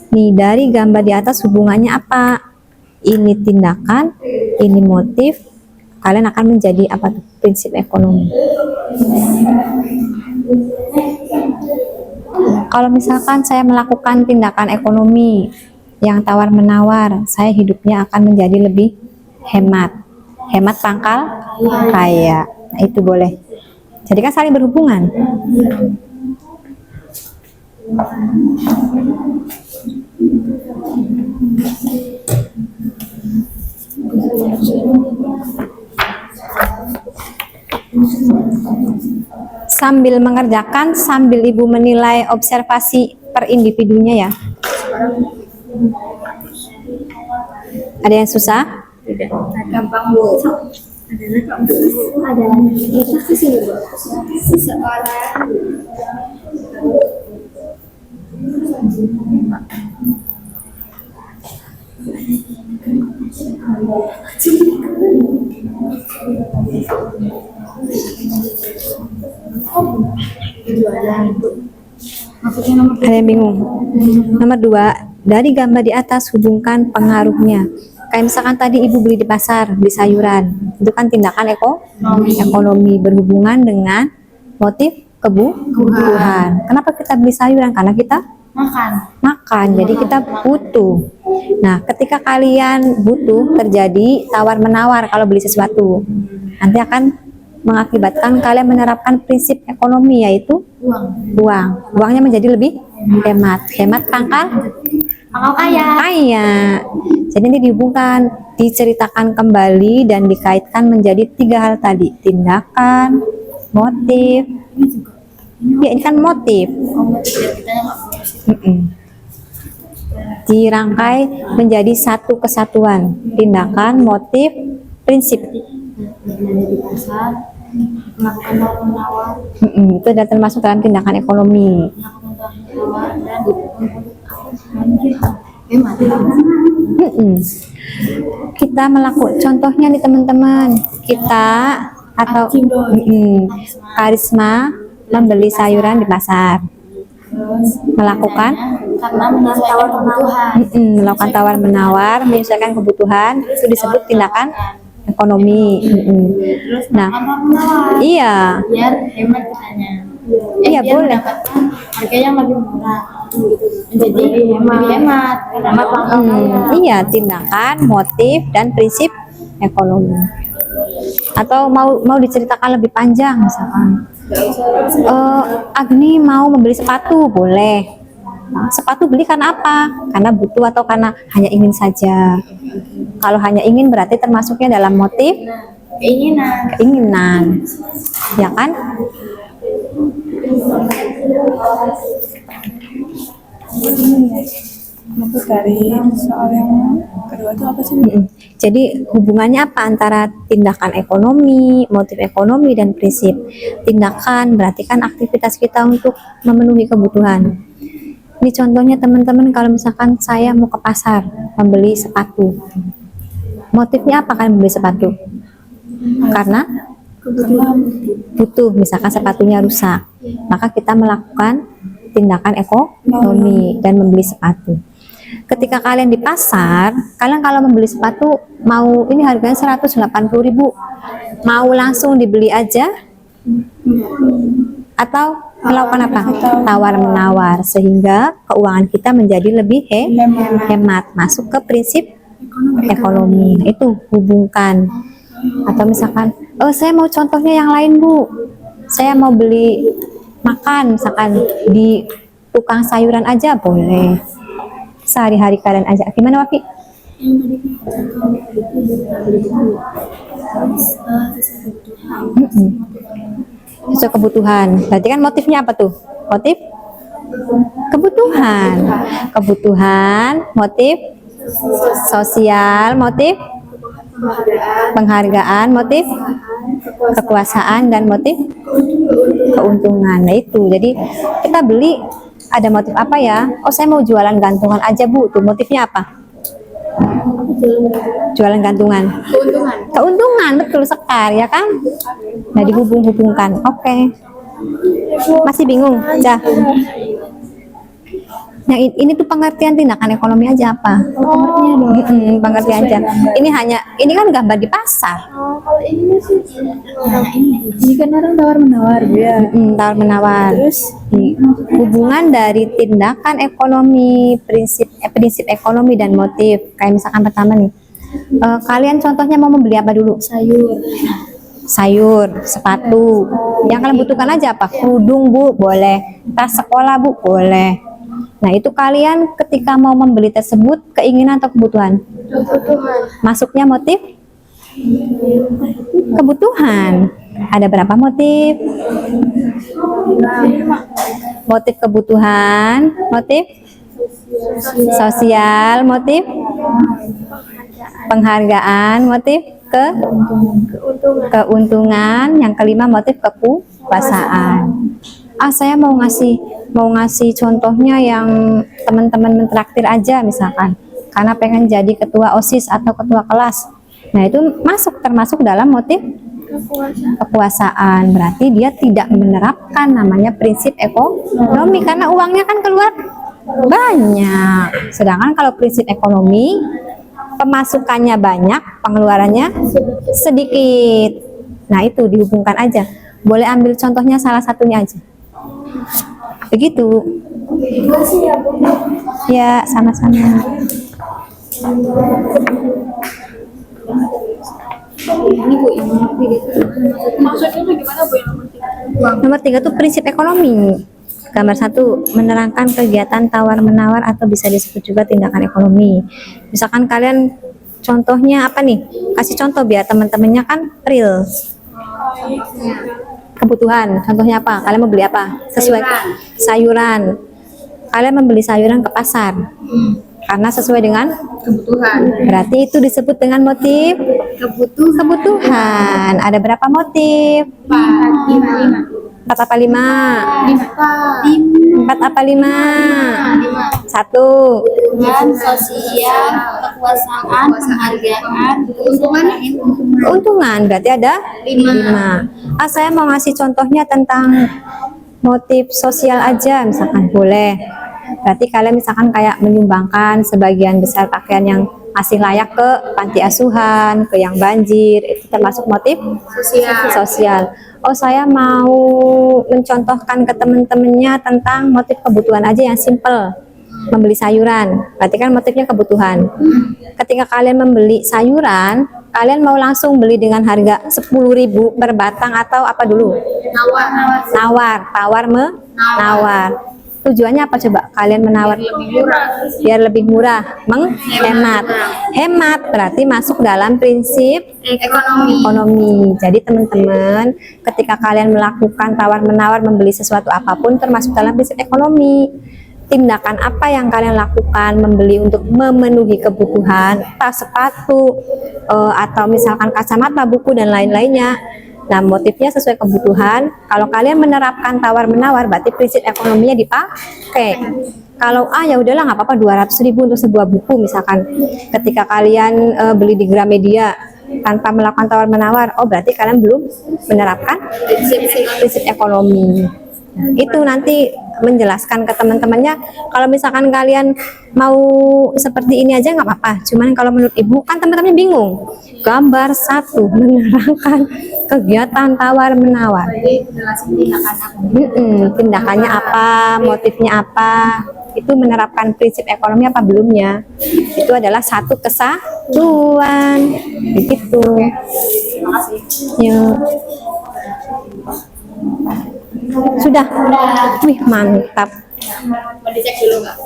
nih dari gambar di atas hubungannya apa? Ini tindakan, ini motif, kalian akan menjadi apa tuh? Prinsip ekonomi. Kalau misalkan saya melakukan tindakan ekonomi yang tawar-menawar, saya hidupnya akan menjadi lebih hemat. Hemat pangkal kaya. Nah, itu boleh. Jadi kan saling berhubungan. Sambil mengerjakan, sambil Ibu menilai observasi per individunya ya. Ada yang susah? Gampang Bu. Ada kita ke sini Bu. Seseorang Ada yang bingung? Nomor 2, dari gambar di atas hubungkan pengaruhnya. Kayak misalkan tadi Ibu beli di pasar, beli sayuran, itu kan tindakan ekonomi berhubungan dengan motif kebutuhan. Kenapa kita beli sayuran? Karena kita makan, jadi kita butuh. Nah, ketika kalian butuh, terjadi tawar-menawar kalau beli sesuatu. Nanti akan mengakibatkan kalian menerapkan prinsip ekonomi, yaitu uang. Uangnya menjadi lebih hemat. Hemat pangkal kaya. Jadi nanti dihubungkan, diceritakan kembali dan dikaitkan menjadi 3 hal tadi. Tindakan, motif. Ya, ini kan motif. Dirangkai menjadi satu kesatuan. Tindakan, motif, prinsip. Itu adalah termasuk dalam tindakan ekonomi. Kita melakukan, contohnya nih teman-teman, kita atau Karisma membeli sayuran di pasar, melakukan melakukan tawar-menawar, menyesuaikan kebutuhan, itu disebut tindakan ekonomi. Nah, iya, biar hemat kitanya. Iya, biar boleh. mendapatkan harga yang lebih murah. Jadi lebih hemat. Iya, tindakan, motif, dan prinsip ekonomi. Atau mau diceritakan lebih panjang, misalkan Agni mau membeli sepatu, boleh. Nah, sepatu beli karena apa? Karena butuh atau karena hanya ingin saja? Kalau hanya ingin berarti termasuknya dalam motif keinginan, ya kan? Untuk dari soal yang kedua itu apa sih? Jadi hubungannya apa antara tindakan ekonomi, motif ekonomi, dan prinsip? Tindakan berarti kan aktivitas kita untuk memenuhi kebutuhan. Ini contohnya teman-teman, kalau misalkan saya mau ke pasar membeli sepatu, motifnya apa kan membeli sepatu? Karena butuh, misalkan sepatunya rusak, maka kita melakukan tindakan ekonomi dan membeli sepatu. Ketika kalian di pasar, kalian kalau membeli sepatu, mau ini harganya 180.000, mau langsung dibeli aja atau melakukan apa? Tawar-menawar, sehingga keuangan kita menjadi lebih hemat, masuk ke prinsip ekonomi. Itu hubungkan. Atau misalkan, saya mau contohnya yang lain Bu, saya mau beli makan, misalkan di tukang sayuran aja boleh, sehari-hari kalian aja. Gimana Wafi? Sesuai kebutuhan. Berarti kan motifnya apa tuh? Motif kebutuhan, motif sosial, motif penghargaan, motif kekuasaan, dan motif keuntungan. Nah itu, jadi kita beli ada motif apa ya? Oh saya mau jualan gantungan aja Bu, tuh motifnya apa? Jualan gantungan. Keuntungan, betul sekali ya kan? Nah dihubung-hubungkan. Oke. Masih bingung? Jah. Yang ini tuh pengertian tindakan ekonomi aja apa? Pengertian aja. Ini kan gambar di pasar. Kalau ini sih ini kan orang tawar menawar ya. Tawar menawar. Terus hubungan dari tindakan ekonomi, prinsip ekonomi dan motif. Kayak misalkan pertama nih, kalian contohnya mau membeli apa dulu? Sayur, sepatu. Yang kalian butuhkan aja apa? Kerudung Bu, boleh. Tas sekolah Bu, boleh. Nah itu kalian ketika mau membeli tersebut keinginan atau kebutuhan? Masuknya motif? Kebutuhan. Ada berapa motif? Motif kebutuhan, motif sosial, motif penghargaan, motif keuntungan, yang kelima motif kekuasaan. Saya mau ngasih contohnya yang teman-teman mentraktir aja misalkan, karena pengen jadi ketua OSIS atau ketua kelas. Nah itu termasuk dalam motif kekuasaan. Berarti dia tidak menerapkan namanya prinsip ekonomi karena uangnya kan keluar banyak. Sedangkan kalau prinsip ekonomi, pemasukannya banyak, pengeluarannya sedikit. Nah itu dihubungkan aja. Boleh ambil contohnya salah satunya aja. Begitu. Ya, sama-sama. Nomor 3 tuh prinsip ekonomi. Gambar 1, menerangkan kegiatan tawar-menawar atau bisa disebut juga tindakan ekonomi. Misalkan kalian contohnya apa nih? Kasih contoh biar teman-temannya kan real. Kebutuhan, contohnya apa? Kalian mau beli apa? Sesuai sayuran. Kalian membeli sayuran ke pasar. Karena sesuai dengan kebutuhan. Berarti itu disebut dengan motif kebutuhan. Ada berapa motif? 4 apa 5? 4 apa 5? 1. Sosial, kekuasaan, penghargaan, Keuntungan berarti ada 5. Saya mau ngasih contohnya tentang motif sosial aja misalkan, boleh. Berarti kalian misalkan kayak menyumbangkan sebagian besar pakaian yang masih layak ke panti asuhan, ke yang banjir, itu termasuk motif sosial. Saya mau mencontohkan ke teman-temannya tentang motif kebutuhan aja yang simple. Membeli sayuran, berarti kan motifnya kebutuhan. Ketika kalian membeli sayuran, kalian mau langsung beli dengan harga 10.000 per batang atau apa dulu? Menawar. Tujuannya apa coba? Kalian menawar biar lebih murah, menghemat. Hemat berarti masuk dalam prinsip ekonomi. Jadi teman-teman, ketika kalian melakukan tawar-menawar membeli sesuatu apapun termasuk dalam prinsip ekonomi. Tindakan apa yang kalian lakukan membeli untuk memenuhi kebutuhan, tas, sepatu, atau misalkan kacamata, buku, dan lain-lainnya. Nah, motifnya sesuai kebutuhan. Kalau kalian menerapkan tawar-menawar, berarti prinsip ekonominya dipakai. Kalau ya udahlah nggak apa-apa 200.000 untuk sebuah buku misalkan. Ketika kalian beli di Gramedia tanpa melakukan tawar-menawar, berarti kalian belum menerapkan prinsip ekonomi. Nah, itu nanti menjelaskan ke teman-temannya. Kalau misalkan kalian mau seperti ini aja nggak apa-apa. Cuman kalau menurut ibu kan teman-teman bingung. Gambar 1 menerangkan kegiatan tawar-menawar. Tindakannya apa, motifnya apa, itu menerapkan prinsip ekonomi apa belumnya. Itu adalah satu kesatuan. Begitu. Yuk. Sudah. Wih, mantap. Mau dicek dulu nggak?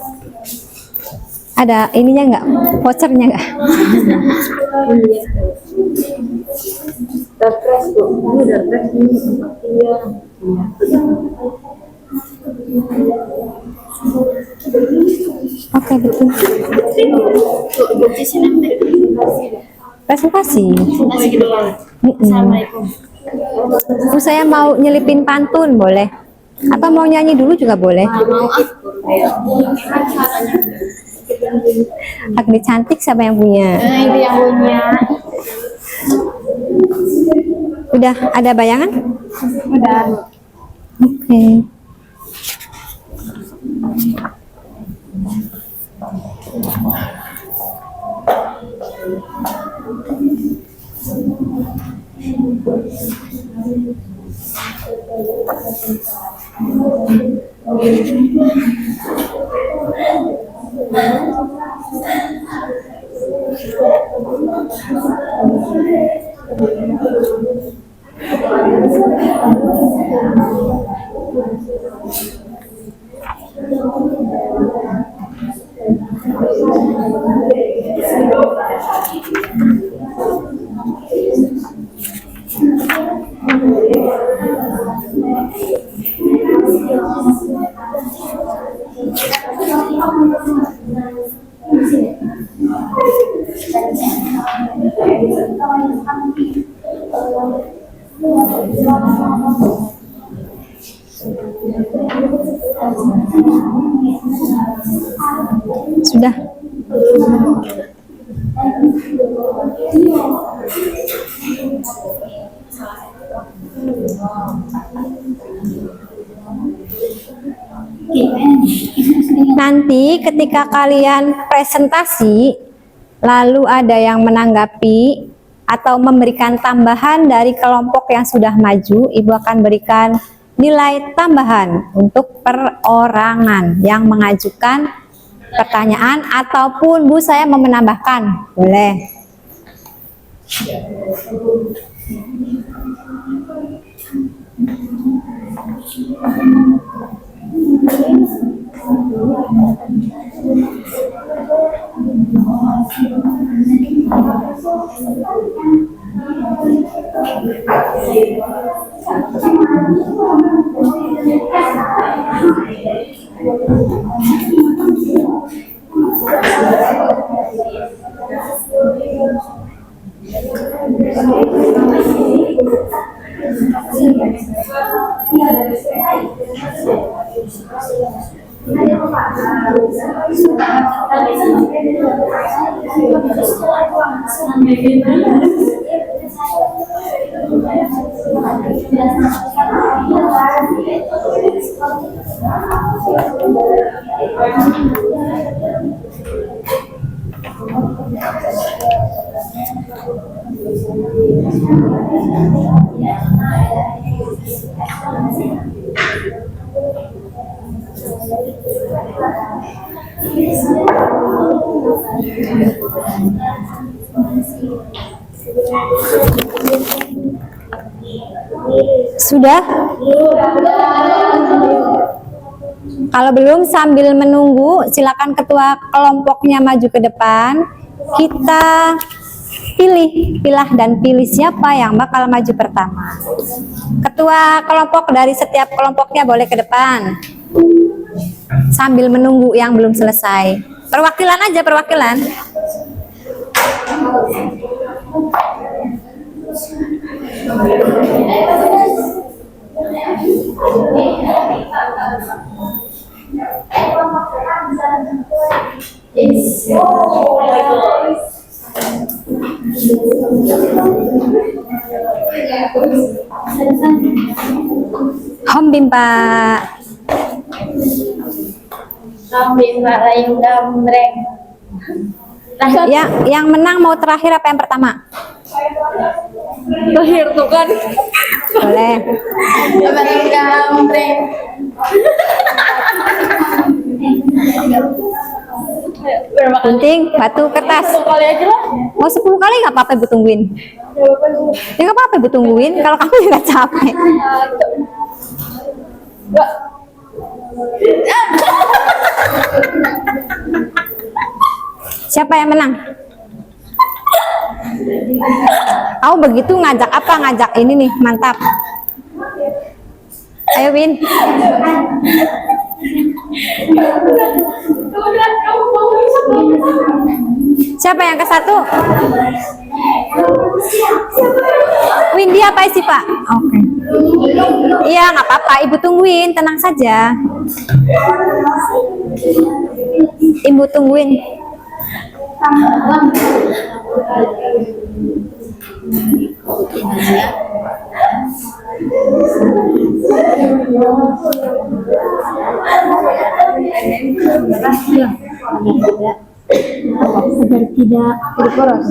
Ada ininya nggak? Vouchernya nggak? Oke, betul. Presentasi. Assalamualaikum. Bu, saya mau nyelipin pantun, boleh? Atau mau nyanyi dulu juga boleh? Mau Agni cantik siapa yang punya? Ibu yang punya. Udah ada bayangan? Udah. Oke. Sudah. Nanti ketika kalian presentasi, lalu ada yang menanggapi atau memberikan tambahan dari kelompok yang sudah maju, Ibu akan berikan nilai tambahan untuk perorangan yang mengajukan pertanyaan, ataupun Bu saya mau menambahkan, boleh. Sudah? Kalau belum, sambil menunggu, silakan ketua kelompoknya maju ke depan. Kita pilah dan pilih siapa yang bakal maju pertama. Ketua kelompok dari setiap kelompoknya boleh ke depan. Sambil menunggu yang belum selesai. Perwakilan aja, perwakilan. Hom Bimpa. Yang menang mau terakhir apa yang pertama? Terakhir tuh kan. Boleh. Gunting, batu, kertas. 10 kali aja lah. Mau 10 kali nggak apa-apa Ibu tungguin. Ya nggak apa-apa Ibu tungguin. Kalau kamu nggak capek. Siapa yang menang? Aku begitu ngajak apa? Ngajak ini nih, mantap. Ayo Win. Siapa yang ke satu? Windy apa isi Pak? Oke. Iya nggak apa-apa, Ibu tungguin, tenang saja. Ibu tungguin. Agar tidak berporos.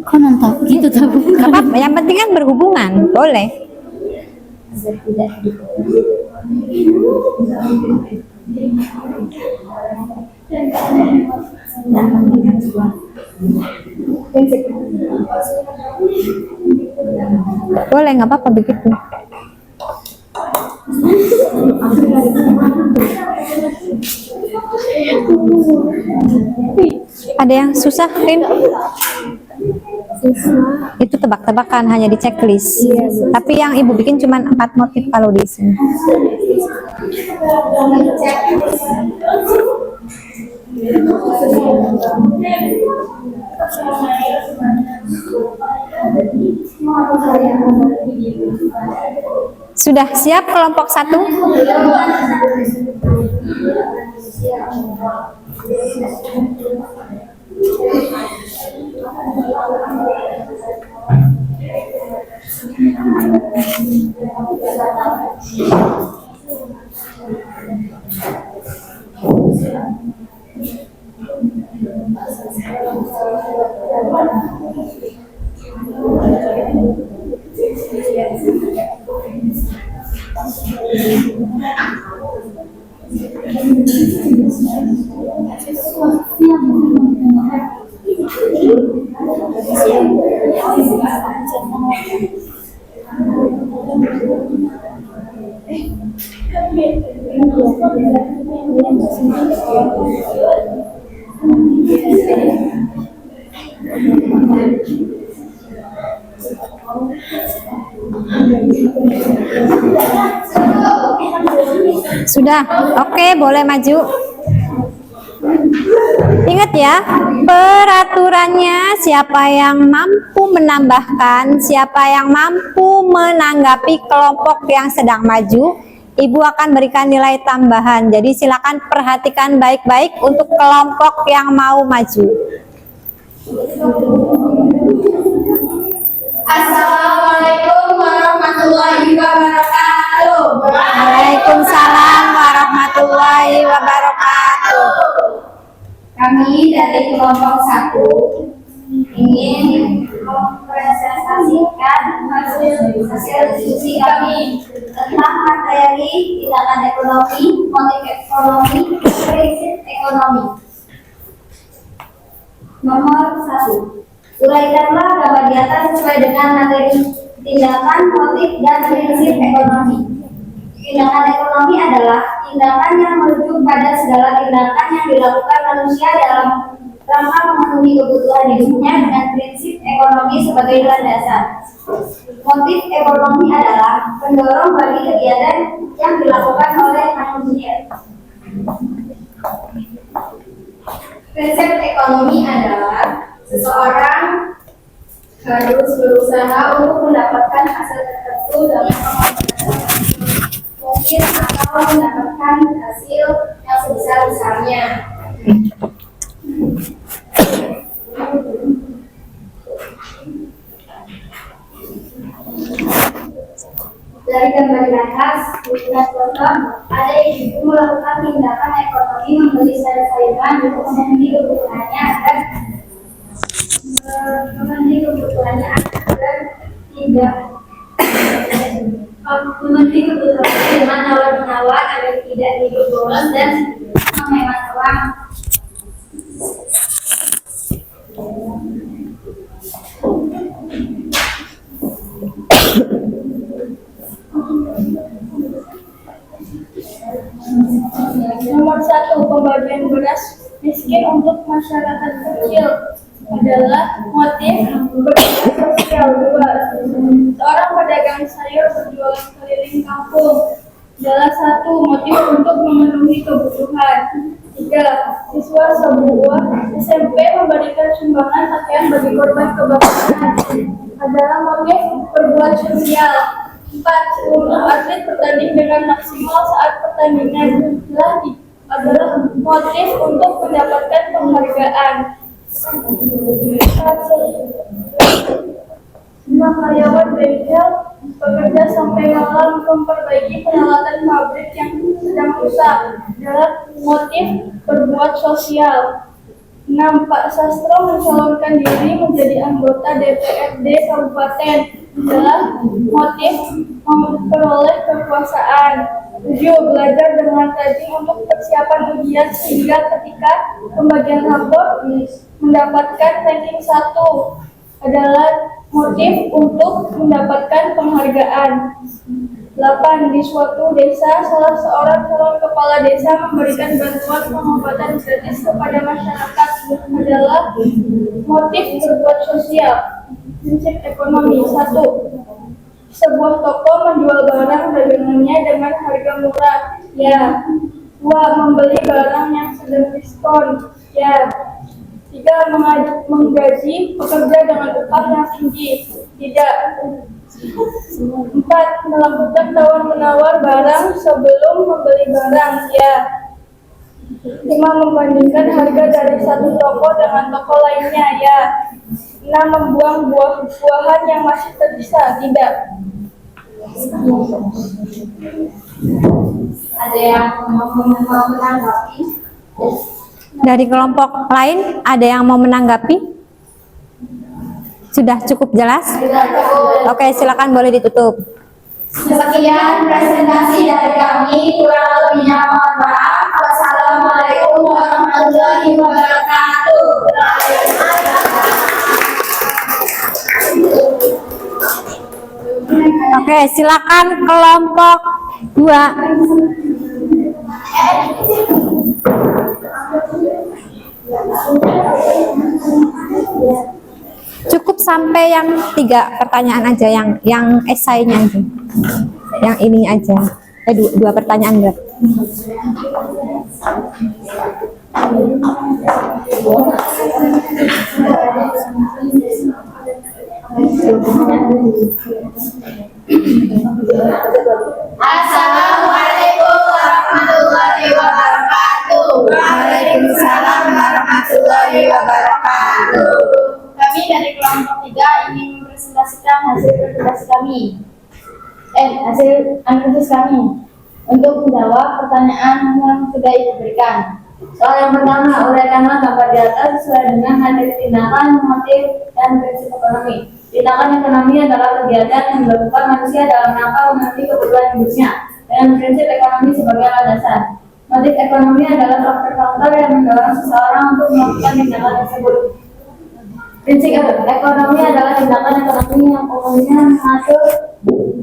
Kok nonton gitu tahu? Nggak apa-apa, yang penting kan berhubungan, boleh. Agar tidak Boleh, nggak apa-apa begitu. Ada yang susah, Rin? Itu tebak-tebakan, hanya di checklist. Tapi yang Ibu bikin cuma 4 motif kalau di sini. Sudah siap kelompok 1? Sudah, oke, boleh maju. Ingat ya, peraturannya siapa yang mampu menambahkan, siapa yang mampu menanggapi kelompok yang sedang maju, Ibu akan berikan nilai tambahan. Jadi silakan perhatikan baik-baik untuk kelompok yang mau maju. Assalamualaikum warahmatullahi wabarakatuh. Waalaikumsalam warahmatullahi wabarakatuh. Kami dari kelompok 1 ingin mempresentasikan hasil diskusi kami tentang materi tindakan ekonomi, motif ekonomi, prinsip ekonomi. Nomor 1. Uraikanlah gambar di atas sesuai dengan materi tindakan, motif, dan prinsip ekonomi. Tindakan ekonomi adalah tindakan yang merujuk pada segala tindakan yang dilakukan manusia dalam rangka memenuhi kebutuhan hidupnya dengan prinsip ekonomi sebagai landasan. Motif ekonomi adalah pendorong bagi kegiatan yang dilakukan oleh manusia. Prinsip ekonomi adalah seseorang harus berusaha untuk mendapatkan hasil tertentu dalam mungkin atau mendapatkan hasil yang sebesar-besarnya. Dari gambar di atas, bukan contoh, ada ibu melakukan tindakan ekonomi membeli sayur-sayuran untuk memenuhi kebutuhannya agar tidak memenuhi kebutuhannya dengan nawar-menawar agar tidak hidup boros dan menghemat uang. Nomor 1, pembagian beras miskin untuk masyarakat kecil adalah motif bergerak sosial. 2. Seorang pedagang motif untuk memenuhi kebutuhan. 3. Siswa sebuah SMP memberikan sumbangan pakaian bagi korban kebakaran adalah motif berbuat sosial. 4. Seluruh atlet bertanding dengan maksimal saat pertandingan adalah motif untuk mendapatkan penghargaan. 5. Karyawan bengkel bekerja sampai malam memperbaiki peralatan pabrik yang sedang rusak adalah motif berbuat sosial. 6. Pak Sastro mencalonkan diri menjadi anggota DPRD Kabupaten adalah motif memperoleh kekuasaan. 7. Belajar dengan rajin untuk persiapan ujian sehingga ketika pembagian rapor mendapatkan ranking 1 adalah motif untuk mendapatkan penghargaan. 8. Di suatu desa, salah seorang calon kepala desa memberikan bantuan pengobatan gratis kepada masyarakat adalah motif berbuat sosial. Prinsip ekonomi. 1. Sebuah toko menjual barang dagangannya dengan harga murah. Ya. 2. Membeli barang yang sedang diskon. Ya. 3. Menggaji pekerja dengan upah yang tinggi. Tidak. 4. Melakukan tawar-menawar barang sebelum membeli barang. Ya. 5. Membandingkan harga dari satu toko dengan toko lainnya. Ya. 6. Membuang buah-buahan yang masih tersisa. Tidak. Ada yang mau menanggapi? Dari kelompok lain ada yang mau menanggapi? Sudah cukup jelas? Oke, silakan boleh ditutup. Sekian presentasi dari kami, kurang lebihnya mohon maaf. Wassalamualaikum warahmatullahi wabarakatuh. Oke, silakan kelompok 2. Cukup sampai yang 3 pertanyaan aja, yang esainya aja, yang ini aja. 2 pertanyaan enggak? Assalamualaikum warahmatullahi wabarakatuh. Waalaikumsalam warahmatullahi wabarakatuh. Kami dari kelompok 3 ingin mempresentasikan hasil presentasi kami. Hasil analisis kami untuk menjawab pertanyaan yang sudah diberikan. Soal yang pertama, uraikanlah gambar di atas sesuai dengan materi tindakan, motif, dan prinsip ekonomi. Tindakan ekonomi adalah kegiatan yang dilakukan manusia dalam rangka memenuhi kebutuhan hidupnya dengan prinsip ekonomi sebagai alat dasar. Motif ekonomi adalah faktor-faktor yang mendorong seseorang untuk melakukan tindakan tersebut. Prinsip ekonomi adalah tindakan ekonomi yang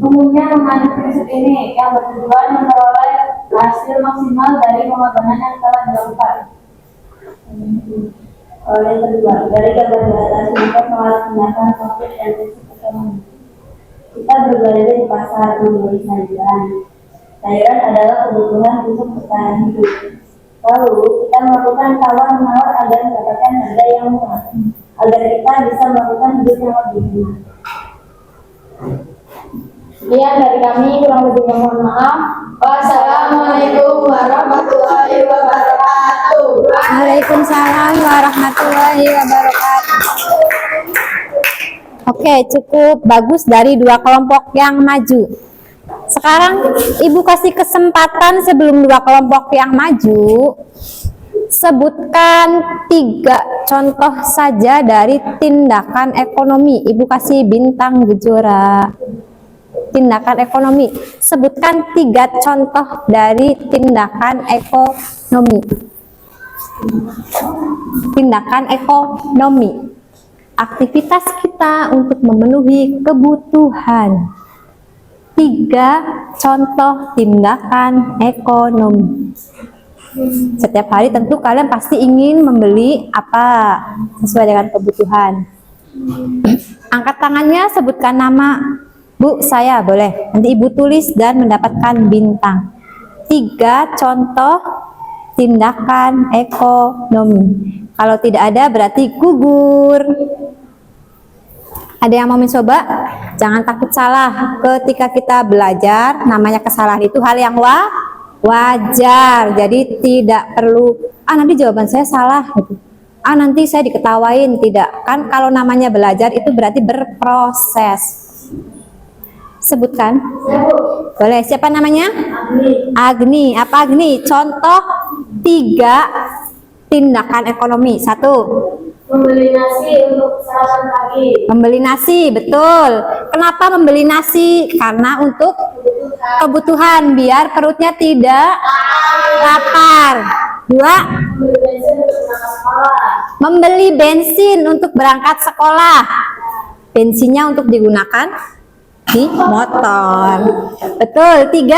umumnya mengandung prinsip ini yang bertujuan memperoleh hasil maksimal dari pengorbanan yang telah dilakukan. Yang kedua, dari gambar di atas untuk melaksanakan motif dan prinsip ekonomi. Kita berbelanja di pasar membeli sayuran. Sayuran adalah kebutuhan untuk bertahan hidup. Lalu kita melakukan tawar-menawar agar mendapatkan harga yang murah, agar kita bisa melakukan hidup yang lebih enak. Sekian dari kami, kurang lebihnya mohon maaf. Wassalamualaikum warahmatullahi wabarakatuh. Waalaikumsalam warahmatullahi wabarakatuh. Oke, cukup bagus dari 2 kelompok yang maju. Sekarang Ibu kasih kesempatan sebelum 2 kelompok yang maju, sebutkan 3 contoh saja dari tindakan ekonomi. Ibu kasih bintang gejora. Tindakan ekonomi. Sebutkan 3 contoh dari tindakan ekonomi. Tindakan ekonomi. Aktivitas kita untuk memenuhi kebutuhan. 3 contoh tindakan ekonomi. Setiap hari tentu kalian pasti ingin membeli apa sesuai dengan kebutuhan. Angkat tangannya, sebutkan nama. Bu, saya boleh. Nanti Ibu tulis dan mendapatkan bintang. 3 contoh tindakan ekonomi. Kalau tidak ada berarti gugur. Ada yang mau mencoba? Jangan takut salah. Ketika kita belajar, namanya kesalahan itu hal yang wajar. Jadi tidak perlu, nanti jawaban saya salah gitu. Nanti saya diketawain. Tidak. Kan kalau namanya belajar itu berarti berproses. Sebutkan. Boleh. Siapa namanya? Agni. Apa Agni? Contoh 3 tindakan ekonomi. 1. Membeli nasi untuk sarapan pagi. Membeli nasi, betul. Kenapa membeli nasi? Karena untuk kebutuhan, biar perutnya tidak lapar. 2. Membeli bensin untuk berangkat sekolah. Bensinnya untuk digunakan di motor. Betul. 3.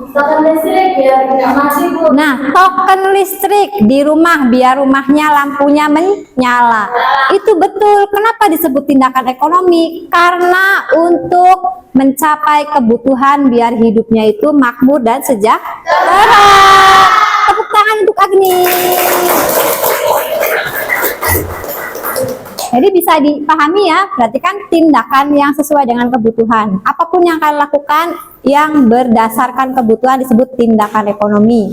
Token listrik biar tidak mati, Bu. Nah, token listrik di rumah biar rumahnya lampunya menyala. Itu betul. Kenapa disebut tindakan ekonomi? Karena untuk mencapai kebutuhan biar hidupnya itu makmur dan sejahtera. Tepuk tangan untuk Agni. Jadi bisa dipahami ya, berarti kan tindakan yang sesuai dengan kebutuhan. Apapun yang kalian lakukan yang berdasarkan kebutuhan disebut tindakan ekonomi.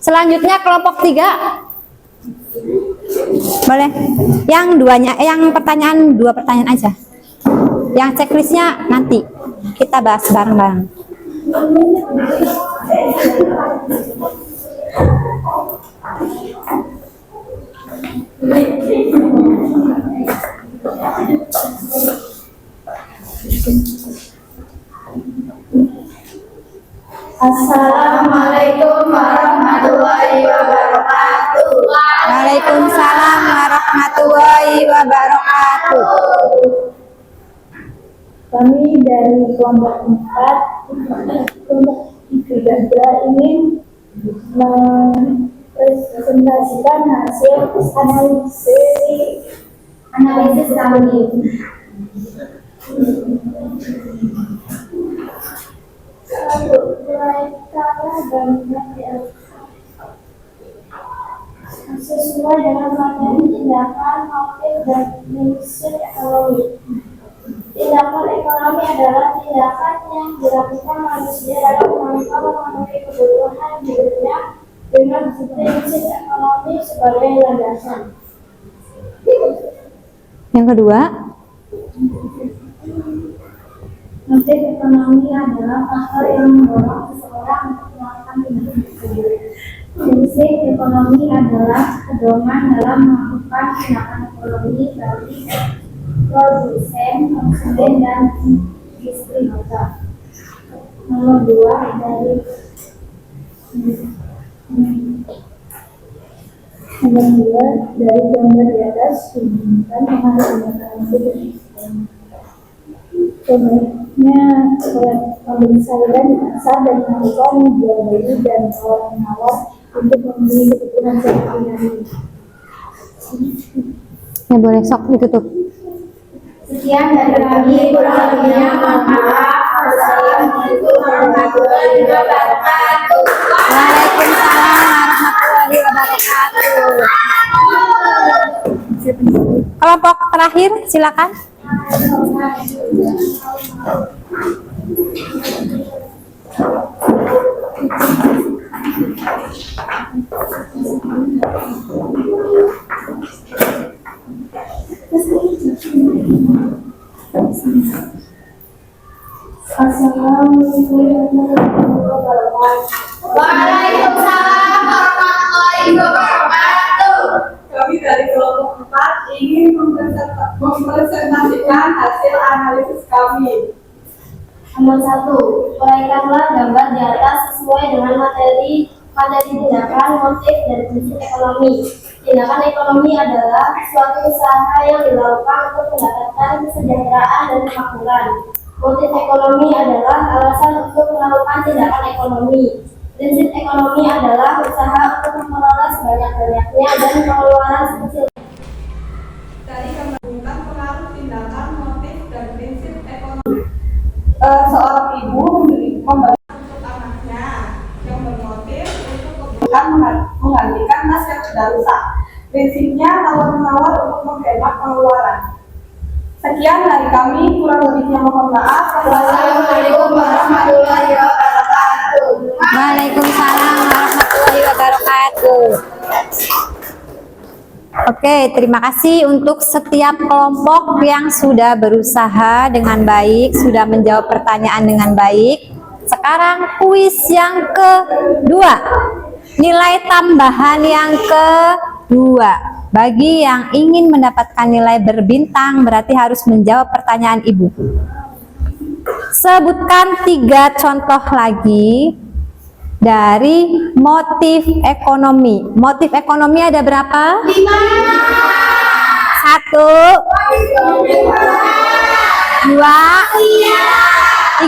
Selanjutnya kelompok 3. Boleh. Yang pertanyaan 2 pertanyaan aja. Yang checklistnya nanti kita bahas bareng-bareng. Assalamualaikum warahmatullahi wabarakatuh. Waalaikumsalam warahmatullahi wabarakatuh. Kami dari kelompok 4, kelompok 3 ingin mempresentasikan hasil Analisis kami. sesuai dengan materi tindakan, motif, dan prinsip ekonomi. Tindakan ekonomi adalah tindakan yang dilakukan manusia dalam rangka memenuhi kebutuhan hidupnya dengan prinsip ekonomi sebagai landasan. Yang kedua, Motif ekonomi adalah faktor yang mendorong seseorang untuk melakukan tindakan tersebut. Prinsip ekonomi adalah pedoman dalam melakukan tindakan ekonomi bagi produsen, konsumen, dan distributor. Nomor 2 dari gambar di atas dibandingkan dengan tindakan ekonomi. Contohnya, pembeli sayuran di pasar dan melakukan jual beli dan tawar menawar untuk membeli kebutuhan sehari-hari. ya boleh sok ditutup. Sekian dari kami, kurang lebihnya mohon maaf. Wassalamualaikum warahmatullahi wabarakatuh. Waalaikumsalam warahmatullahi wabarakatuh. Kelompok terakhir, silakan. Assalamualaikum warahmatullahi wabarakatuh. Waalaikumsalam warahmatullahi wabarakatuh. Kami dari kelompok 4 ingin mempresentasikan hasil analisis kami. Nomor 1, uraikanlah gambar di atas sesuai dengan materi tindakan, motif, dan prinsip ekonomi. Tindakan ekonomi adalah suatu usaha yang dilakukan untuk mendapatkan kesejahteraan dan kemakmuran. Motif ekonomi adalah alasan untuk melakukan tindakan ekonomi. Prinsip ekonomi adalah usaha untuk mengelola sebanyak-banyaknya dan pengeluaran sekecil. Dari tentang pengaruh tindakan, motif, dan prinsip ekonomi. Seorang ibu membeli menggantikan tas yang sudah rusak. Prinsipnya tawar-menawar untuk menghemat pengeluaran. Sekian dari kami, kurang lebihnya mohon maaf. Wassalamualaikum warahmatullahi wabarakatuh. Waalaikumsalam warahmatullahi wabarakatuh. Oke, terima kasih untuk setiap kelompok yang sudah berusaha dengan baik, sudah menjawab pertanyaan dengan baik. Sekarang kuis yang kedua, nilai tambahan yang kedua. Bagi yang ingin mendapatkan nilai berbintang berarti harus menjawab pertanyaan ibu. Sebutkan 3 contoh lagi dari motif ekonomi. Motif ekonomi ada berapa? 1, 2, 3,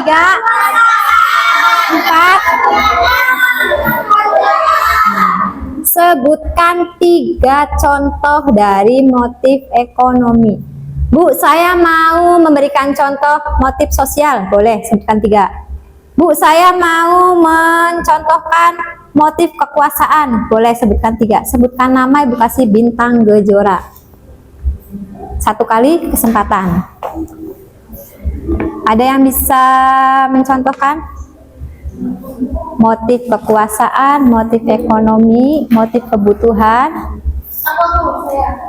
4. Sebutkan 3 contoh dari motif ekonomi. Bu, saya mau memberikan contoh motif sosial. Boleh, sebutkan 3. Bu, saya mau mencontohkan motif kekuasaan. Boleh, sebutkan 3. Sebutkan nama, ibu kasih bintang gejora. 1 kali kesempatan. Ada yang bisa mencontohkan? Motif kekuasaan, motif ekonomi, motif kebutuhan.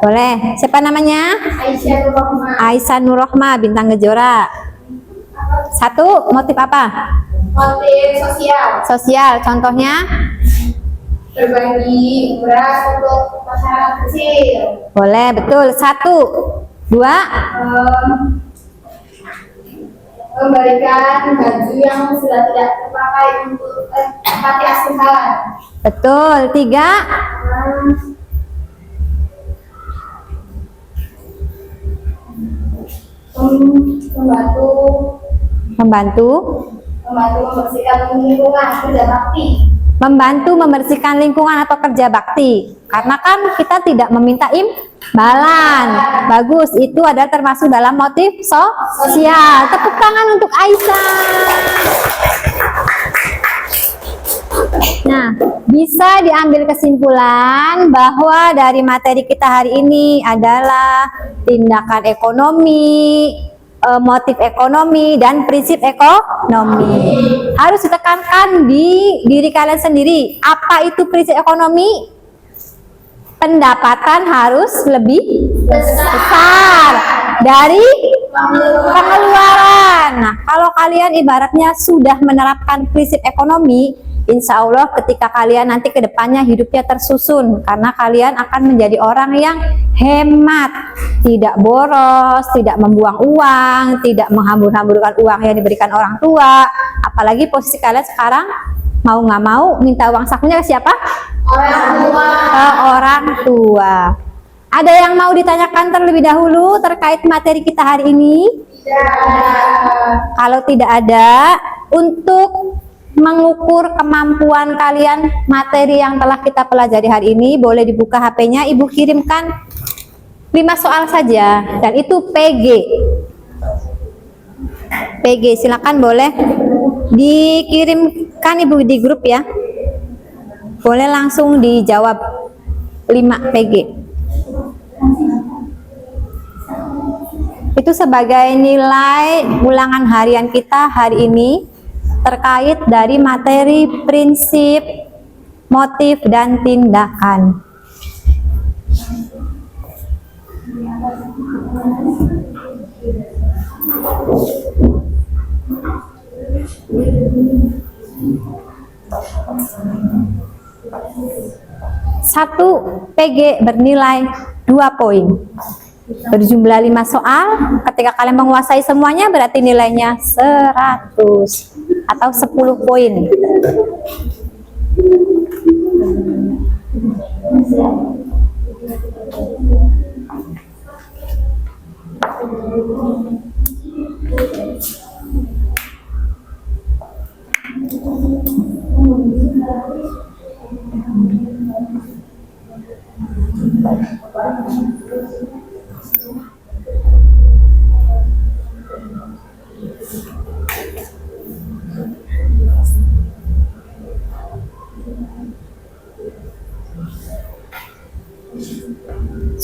Boleh. Siapa namanya? Aisyah Nurrohma. Aisyah Nurrohma, bintang gejora. 1, motif apa? Motif sosial. Sosial, contohnya? Berbagi beras untuk masyarakat kecil. Boleh, betul. 1, 2. Memberikan baju yang sudah tidak terpakai untuk panti asuhan. Betul. 3. Membantu membersihkan lingkungan, kerja bakti. Membantu membersihkan lingkungan atau kerja bakti. Karena kan kita tidak meminta imbalan. Bagus, itu adalah termasuk dalam motif sosial. Tepuk tangan untuk Aisyah. Nah, bisa diambil kesimpulan bahwa dari materi kita hari ini adalah tindakan ekonomi, motif ekonomi, dan prinsip ekonomi. Harus ditekankan di diri kalian sendiri. Apa itu prinsip ekonomi? Pendapatan harus lebih besar dari pengeluaran. Nah, kalau kalian ibaratnya sudah menerapkan prinsip ekonomi, insya Allah ketika kalian nanti ke depannya hidupnya tersusun, karena kalian akan menjadi orang yang hemat, tidak boros, tidak membuang uang, tidak menghambur-hamburkan uang yang diberikan orang tua. Apalagi posisi kalian sekarang mau nggak mau minta uang sakunya ke siapa? Orang tua. Ke orang tua. Ada yang mau ditanyakan terlebih dahulu terkait materi kita hari ini? Kalau tidak ada, untuk mengukur kemampuan kalian materi yang telah kita pelajari hari ini, boleh dibuka HP-nya, ibu kirimkan 5 soal saja, dan itu PG. PG, silakan boleh dikirimkan ibu di grup ya. Boleh langsung dijawab 5 PG. Itu sebagai nilai ulangan harian kita hari ini terkait dari materi prinsip, motif, dan tindakan. Satu PG bernilai 2 poin. Berjumlah 5 soal. Ketika kalian menguasai semuanya berarti nilainya 100 atau 10 poin.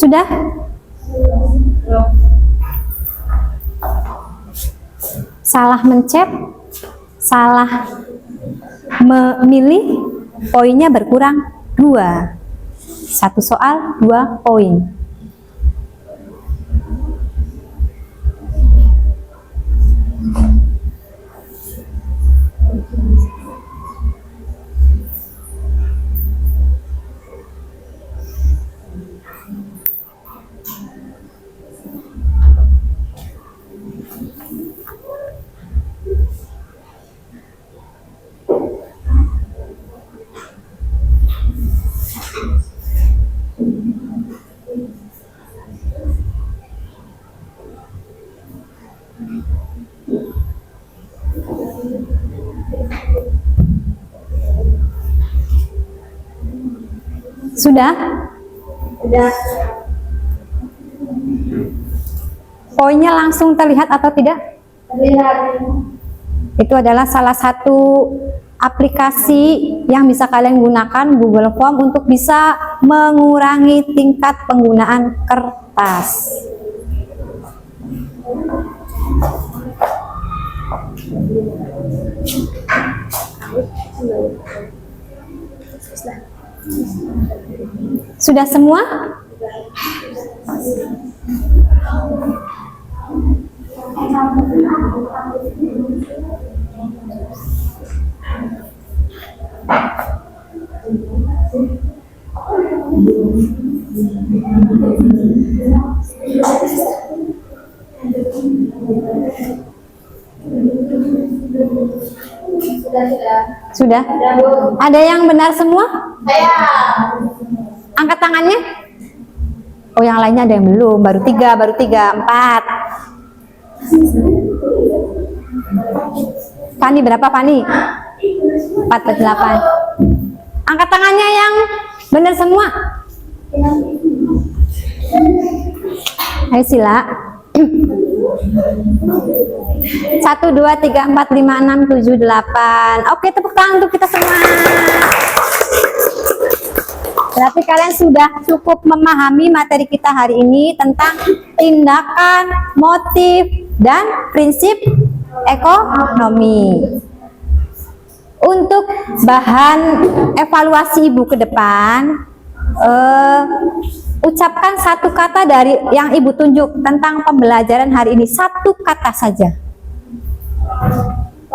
Sudah? Salah mencet, salah memilih, poinnya berkurang 2. 1 soal 2 poin. Sudah? Sudah. Poinnya langsung terlihat atau tidak? Terlihat. Itu adalah salah satu aplikasi yang bisa kalian gunakan, Google Form, untuk bisa mengurangi tingkat penggunaan kertas. Sudah semua? Sudah? Ada yang benar semua? Saya. Angkat tangannya. Oh, yang lainnya ada yang belum. Baru 3, 4. Fani berapa, Fani? 4 per 8. Angkat tangannya yang benar semua. Ayo Sila. 1, 2, 3, 4, 5, 6, 7, 8. Oke, tepuk tangan untuk kita semua. Berarti kalian sudah cukup memahami materi kita hari ini tentang tindakan, motif, dan prinsip ekonomi. Untuk bahan evaluasi Ibu ke depan, ucapkan 1 kata dari yang Ibu tunjuk tentang pembelajaran hari ini. 1 kata saja.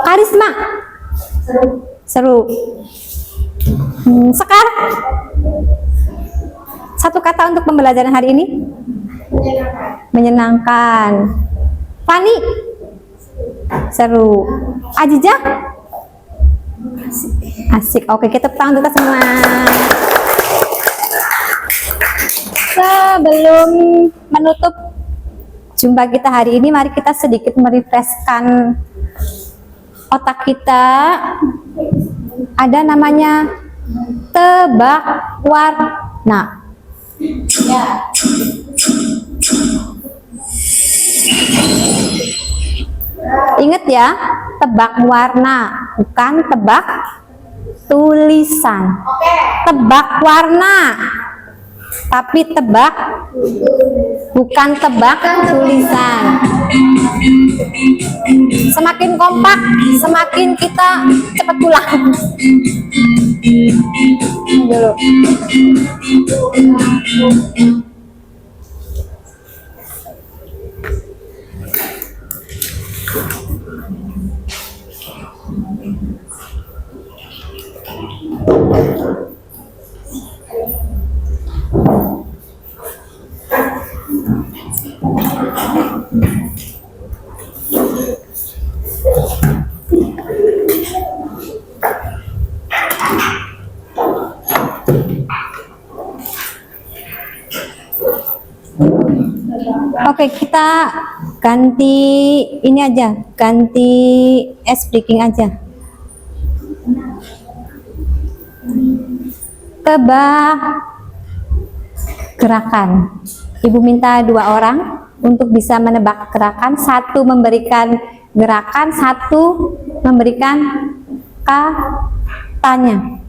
Karisma. Seru. Sekar. 1 kata untuk pembelajaran hari ini. Menyenangkan. Fani. Seru. Ajija. Asik. Oke, kita tepuk tangan kita semua. Sebelum menutup jumpa kita hari ini, mari kita sedikit merefreshkan otak kita. Ada namanya tebak warna. Ya. Ingat ya, tebak warna, bukan tebak tulisan. Oke. Tebak warna, tapi tebak, bukan tebak tulisan. Semakin kompak, semakin kita cepat pulang. Dulu. Oke, kita ganti ini aja, ganti ice breaking aja. Tebak gerakan. Ibu minta 2 orang untuk bisa menebak gerakan. 1 memberikan gerakan, 1 memberikan katanya.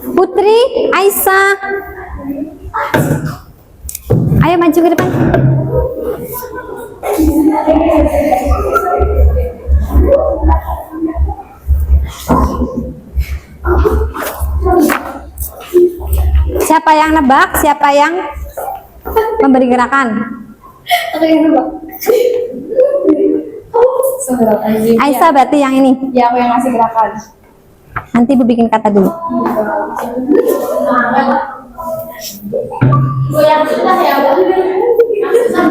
Putri, Aisyah. Ayo maju ke depan. Siapa yang nebak? Siapa yang memberi gerakan? Aku yang dulu. Aisyah berarti yang ini. Ya, aku yang ngasih gerakan. Nanti ibu bikin kata dulu. Goyang susah ya, susah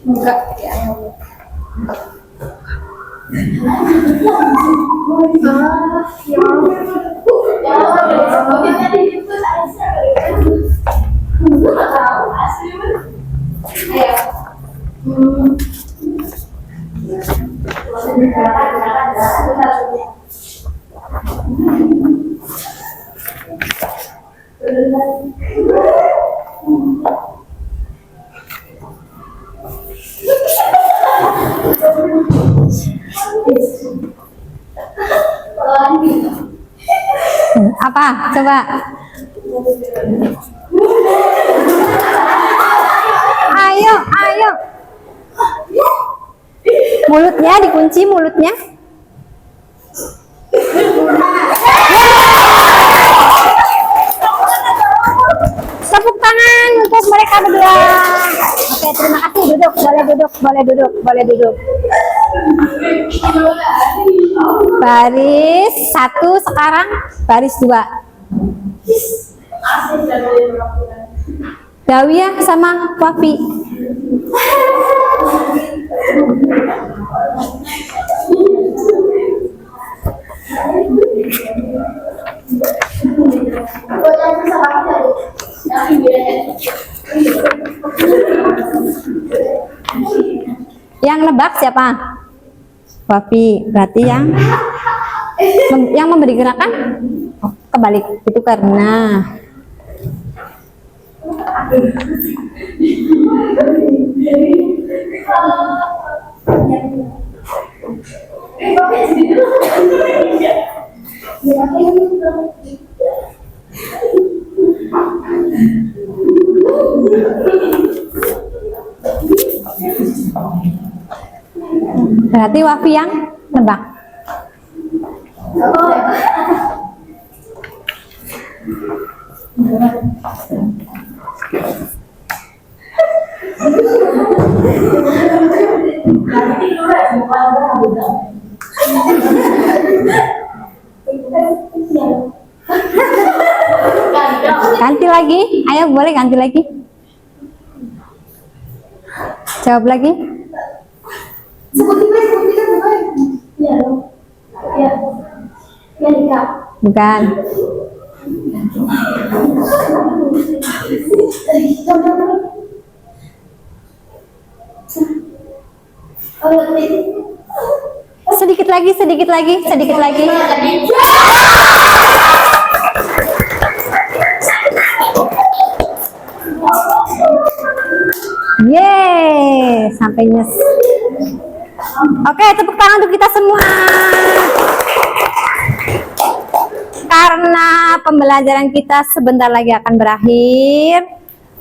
Enggak, ya. Apa? Coba. Ayo, ayo. Mulutnya dikunci, mulutnya. Tepuk tangan untuk mereka berdua. Oke, terima kasih. Duduk, boleh duduk, boleh duduk, boleh duduk. Baris 1 sekarang, baris 2. Dawiyah sama Wafi. Yang nebak siapa? Wafi. Berarti yang memberi gerakan kebalik itu karena berarti Wafi yang nebak. Ganti lagi, ayo boleh ganti lagi. Jawab lagi. Bukan. Sedikit lagi, sedikit lagi, sedikit lagi. Yeay, sampai nyes. Oke, tepuk tangan untuk kita semua. Karena pembelajaran kita sebentar lagi akan berakhir,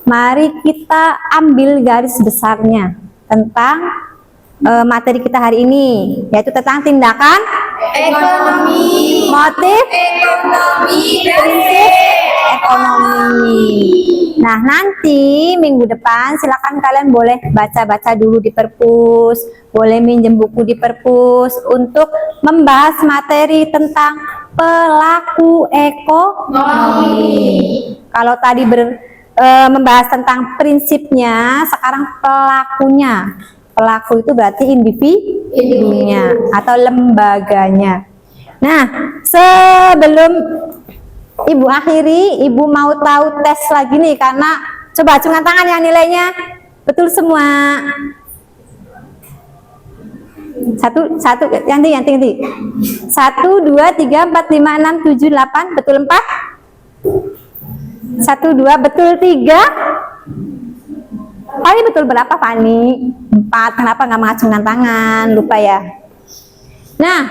mari kita ambil garis besarnya tentang materi kita hari ini, yaitu tentang tindakan Ekonomi, motif ekonomi, dan prinsip ekonomi. Nah, nanti minggu depan silakan kalian boleh baca-baca dulu di perpus, boleh minjem buku di perpus untuk membahas materi tentang pelaku ekonomi. Kalau tadi membahas tentang prinsipnya, sekarang pelakunya. Pelaku itu berarti individunya atau lembaganya. Nah, sebelum Ibu akhiri, Ibu mau tahu tes lagi nih, karena coba acungkan tangan yang nilainya betul semua. Satu, ganti. 1, 2, 3, 4, 5, 6, 7, 8. Betul 4? 1, 2, betul 3? Fani betul berapa Fani? 4. Kenapa nggak mengacungkan tangan? Lupa ya. Nah,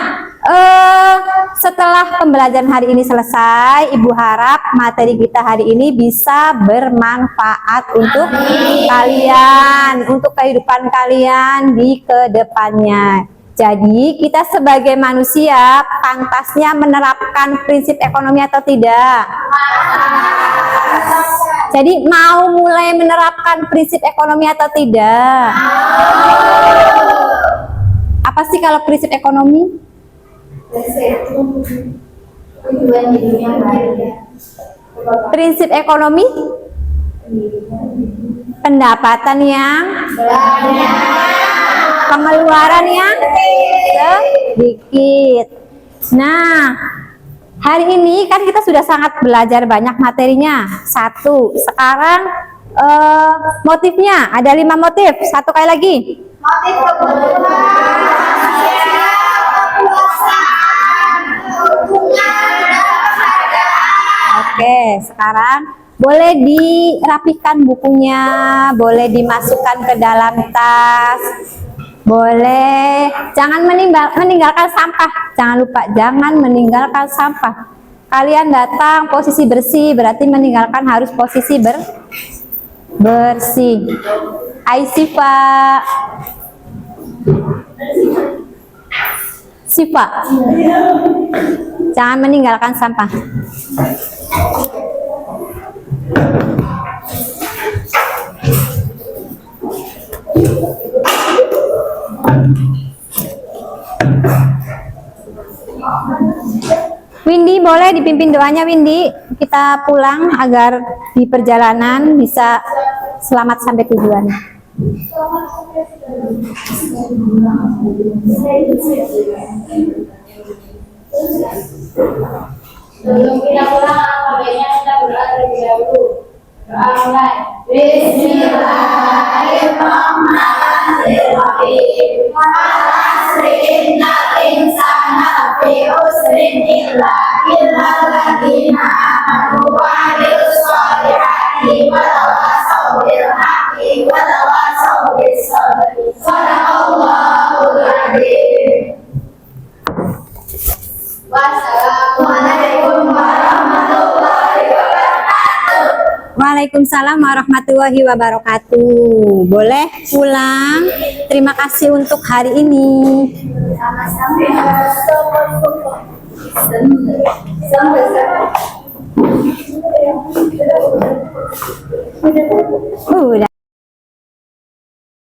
setelah pembelajaran hari ini selesai, Ibu harap materi kita hari ini bisa bermanfaat untuk kalian, untuk kehidupan kalian di kedepannya. Jadi, kita sebagai manusia pantasnya menerapkan prinsip ekonomi atau tidak? Jadi, mau mulai menerapkan prinsip ekonomi atau tidak? Apa sih kalau prinsip ekonomi? Tujuan hidup yang baik. Prinsip ekonomi pendapatan yang Banyak. pengeluaran yang sedikit. Nah, hari ini kan kita sudah sangat belajar banyak materinya. 1. Sekarang motifnya ada 5 motif. 1 kali lagi. Motif kebutuhan, sosial, kekuasaan, hubungan, dan keadaan. Oke, sekarang boleh dirapikan bukunya, boleh dimasukkan ke dalam tas, boleh. Jangan meninggalkan sampah. Jangan lupa, jangan meninggalkan sampah. Kalian datang posisi bersih, berarti meninggalkan harus posisi bersih. Hai Siva. Siva. Jangan meninggalkan sampah. Windy, boleh dipimpin doanya Windy. Kita pulang agar di perjalanan bisa selamat sampai tujuan. Sebelum kita pulang, alangkah baiknya kita berdoa terlebih dahulu. Doa mulai. Bismillahirrahmanirrahim. Asrinna insana fi usrin illa alladhina amanu wa amilus solihati wa tawasaw bil haqqi wa tawasaw bis sabri. Sadaqallahul adzim. Wassalamualaikum warahmatullahi wabarakatuh. Waalaikumsalam warahmatullahi wabarakatuh. Boleh pulang. Terima kasih untuk hari ini. Sama-sama. Udah.